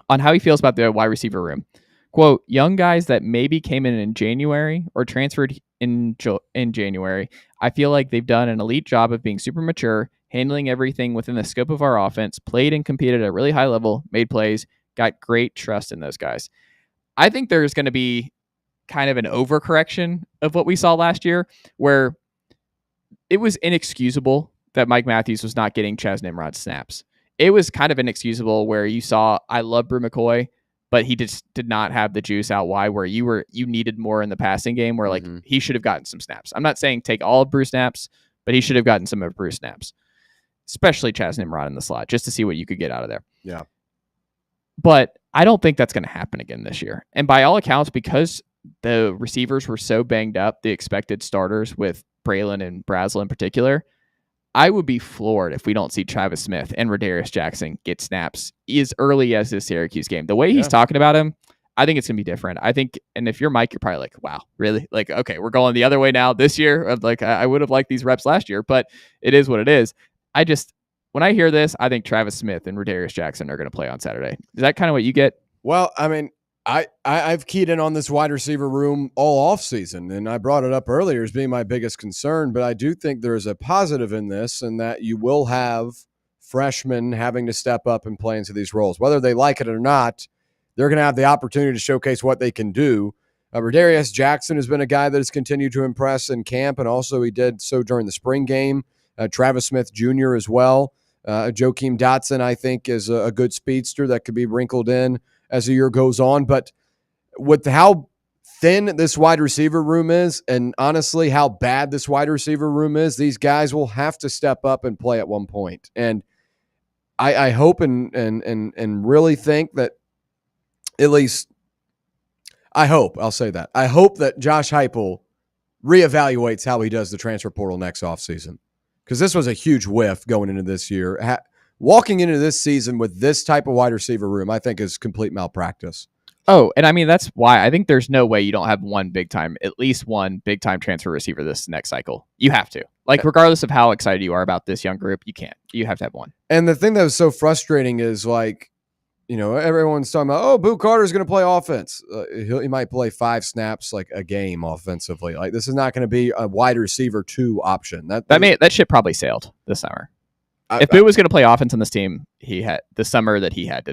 on how he feels about the wide receiver room. Quote, young guys that maybe came in January or transferred in January, I feel like they've done an elite job of being super mature, handling everything within the scope of our offense, played and competed at a really high level, made plays, got great trust in those guys. I think there's going to be kind of an overcorrection of what we saw last year where it was inexcusable that Mike Matthews was not getting Chaz Nimrod snaps. It was kind of inexcusable where you saw, I love Brew McCoy, but he just did not have the juice out wide where you needed more in the passing game where like he should have gotten some snaps. I'm not saying take all of Brew's snaps, but he should have gotten some of Brew's snaps, especially Chaz Nimrod in the slot, just to see what you could get out of there. Yeah. But I don't think that's going to happen again this year. And by all accounts, because the receivers were so banged up, the expected starters with Braylon and Brazel in particular, I would be floored if we don't see Travis Smith and Rodarius Jackson get snaps as early as this Syracuse game. The way he's talking about him, I think it's going to be different. I think, and if you're Mike, you're probably like, wow, really? Like, okay, we're going the other way now this year. Like, I would have liked these reps last year, but it is what it is. When I hear this, I think Travis Smith and Rodarius Jackson are going to play on Saturday. Is that kind of what you get? Well, I mean, I've keyed in on this wide receiver room all offseason, and I brought it up earlier as being my biggest concern, but I do think there is a positive in this and that you will have freshmen having to step up and play into these roles. Whether they like it or not, they're going to have the opportunity to showcase what they can do. Rodarius Jackson has been a guy that has continued to impress in camp, and also he did so during the spring game. Travis Smith Jr. as well. Joakim Dotson, I think, is a good speedster that could be wrinkled in as the year goes on. But with how thin this wide receiver room is, and honestly how bad this wide receiver room is, these guys will have to step up and play at one point. And I hope and really think that, at least I'll say that. I hope that Josh Heupel reevaluates how he does the transfer portal next offseason, because this was a huge whiff going into this year. Walking into this season with this type of wide receiver room, I think, is complete malpractice. Oh, and I mean, that's why I think there's no way you don't have at least one big time transfer receiver this next cycle. You have to. Like, regardless of how excited you are about this young group, you can't. You have to have one. And the thing that was so frustrating is, like, everyone's talking about, oh, Boo Carter's going to play offense. He might play 5 snaps like a game offensively. Like, this is not going to be a wide receiver 2 option. That ship probably sailed this summer. If Boo was going to play offense on this team, the summer that he had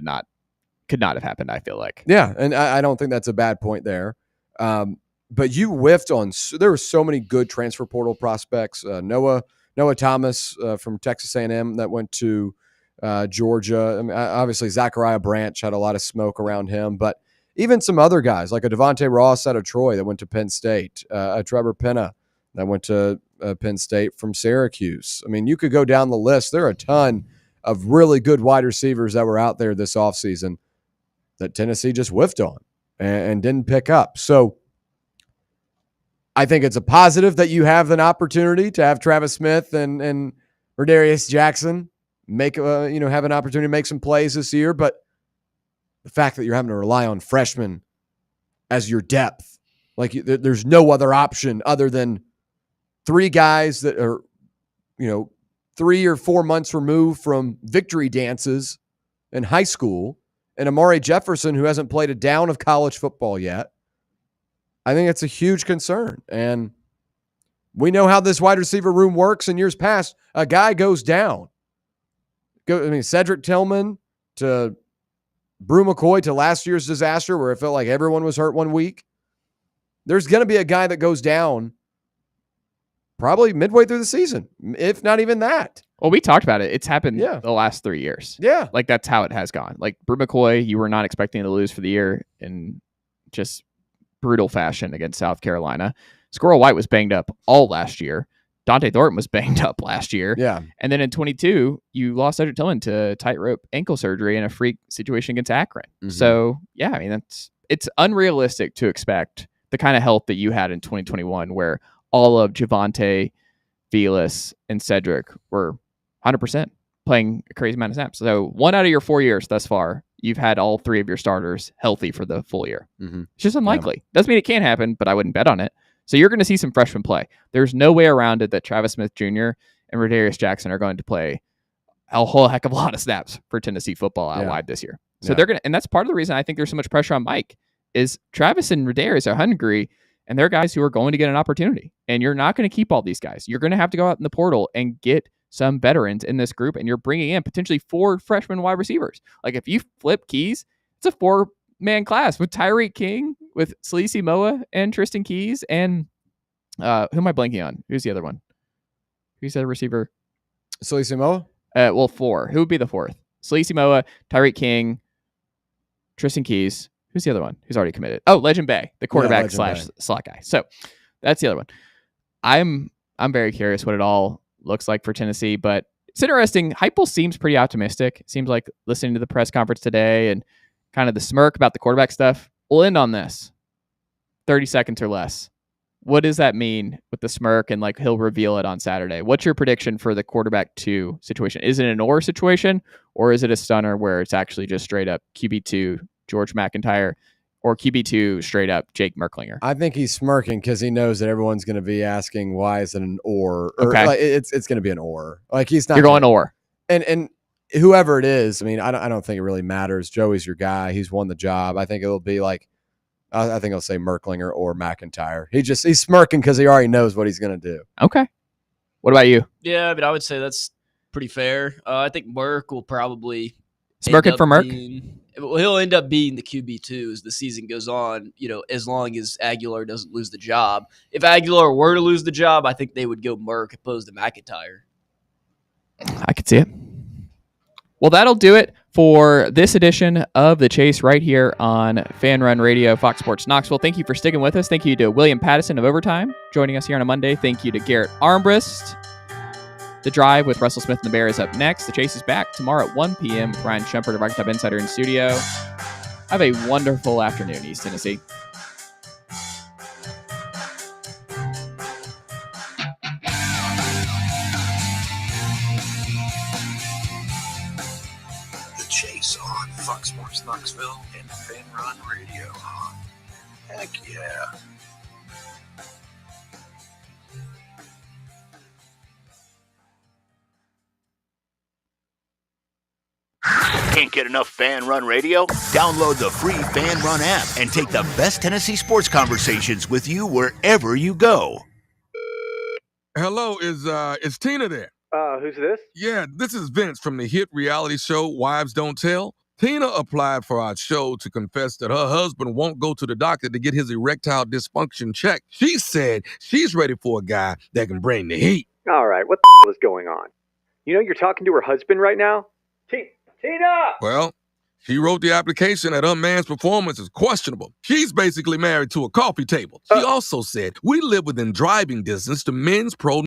could not have happened, I feel like. Yeah, and I don't think that's a bad point there. But you whiffed on – there were so many good transfer portal prospects. Noah Thomas from Texas A&M that went to Georgia. I mean, obviously, Zachariah Branch had a lot of smoke around him. But even some other guys, like a Devontae Ross out of Troy that went to Penn State, a Trevor Penna that went to Penn State from Syracuse. I mean, you could go down the list. There are a ton of really good wide receivers that were out there this offseason that Tennessee just whiffed on and didn't pick up. So I think it's a positive that you have an opportunity to have Travis Smith and Rodarius Jackson have an opportunity to make some plays this year. But the fact that you're having to rely on freshmen as your depth, like there's no other option other than 3 guys that are, 3 or 4 months removed from victory dances in high school, and Amari Jefferson, who hasn't played a down of college football yet. I think it's a huge concern. And we know how this wide receiver room works in years past. A guy goes down. Cedric Tillman to Brew McCoy to last year's disaster where it felt like everyone was hurt one week. There's going to be a guy that goes down probably midway through the season, if not even that. Well, we talked about it. It's happened the last 3 years. Yeah. Like, that's how it has gone. Like, Brew McCoy, you were not expecting to lose for the year in just brutal fashion against South Carolina. Squirrel White was banged up all last year. Dante Thornton was banged up last year. Yeah. And then in 22, you lost Cedric Tillman to tightrope ankle surgery in a freak situation against Akron. Mm-hmm. So, yeah, I mean, it's unrealistic to expect the kind of health that you had in 2021 where all of Javonte, Velas, and Cedric were 100% playing a crazy amount of snaps. So 1 out of your 4 years thus far, you've had all 3 of your starters healthy for the full year. Mm-hmm. It's just unlikely. Doesn't mean it can't happen, but I wouldn't bet on it. So you're going to see some freshmen play. There's no way around it that Travis Smith Jr. and Rodarius Jackson are going to play a whole heck of a lot of snaps for Tennessee football out wide this year. So they're going to, and that's part of the reason I think there's so much pressure on Mike is Travis and Rodarius are hungry, and they're guys who are going to get an opportunity. And you're not going to keep all these guys. You're going to have to go out in the portal and get some veterans in this group, and you're bringing in potentially 4 freshman wide receivers. Like, if you flip keys, it's a 4-man class with Tyreek King, with Salisi Moa, and Tristan Keys, and who am I blanking on? Who's the other one? Who's the receiver? Salisi Moa? 4. Who would be the 4th? Salisi Moa, Tyreek King, Tristan Keys. Who's the other one? Who's already committed? Oh, Legend Bay, the quarterback / slot guy. So that's the other one. I'm very curious what it all looks like for Tennessee, but it's interesting. Heupel seems pretty optimistic. It seems like listening to the press conference today and kind of the smirk about the quarterback stuff. We'll end on this. 30 seconds or less. What does that mean with the smirk and like he'll reveal it on Saturday? What's your prediction for the quarterback 2 situation? Is it an or situation or is it a stunner where it's actually just straight up QB2 George McIntyre or QB2 straight up Jake Merklinger? I think he's smirking because he knows that everyone's going to be asking why is it an or okay. Like, it's going to be an or. Like he's not. You're going or. And whoever it is, I mean, I don't think it really matters. Joey's your guy. He's won the job. I think it'll be like. I think I'll say Merklinger or McIntyre. He's smirking because he already knows what he's going to do. Okay. What about you? Yeah, but I would say that's pretty fair. I think Merk will probably smirking for Merk. He'll end up being the QB2 as the season goes on. As long as Aguilar doesn't lose the job. If Aguilar were to lose the job, I think they would go Merk opposed to McIntyre. I could see it. Well, that'll do it for this edition of The Chase right here on Fan Run Radio, Fox Sports Knoxville. Thank you for sticking with us. Thank you to William Pattison of Overtime joining us here on a Monday. Thank you to Garrett Armbrust. The Drive with Russell Smith and the Bear is up next. The Chase is back tomorrow at 1 p.m. with Ryan Shumpert of Rocket Top Insider in studio. Have a wonderful afternoon, East Tennessee. Chase on Fox Sports Knoxville and Fan Run Radio. Heck yeah. Can't get enough Fan Run Radio? Download the free Fan Run app and take the best Tennessee sports conversations with you wherever you go. Hello, is Tina there? Who's this? Yeah, this is Vince from the hit reality show Wives Don't Tell. Tina applied for our show to confess that her husband won't go to the doctor to get his erectile dysfunction checked. She said she's ready for a guy that can bring the heat. All right, what the is going on? You know you're talking to her husband right now? Tina! Well, she wrote the application that her man's performance is questionable. She's basically married to a coffee table. She also said, we live within driving distance to men's pro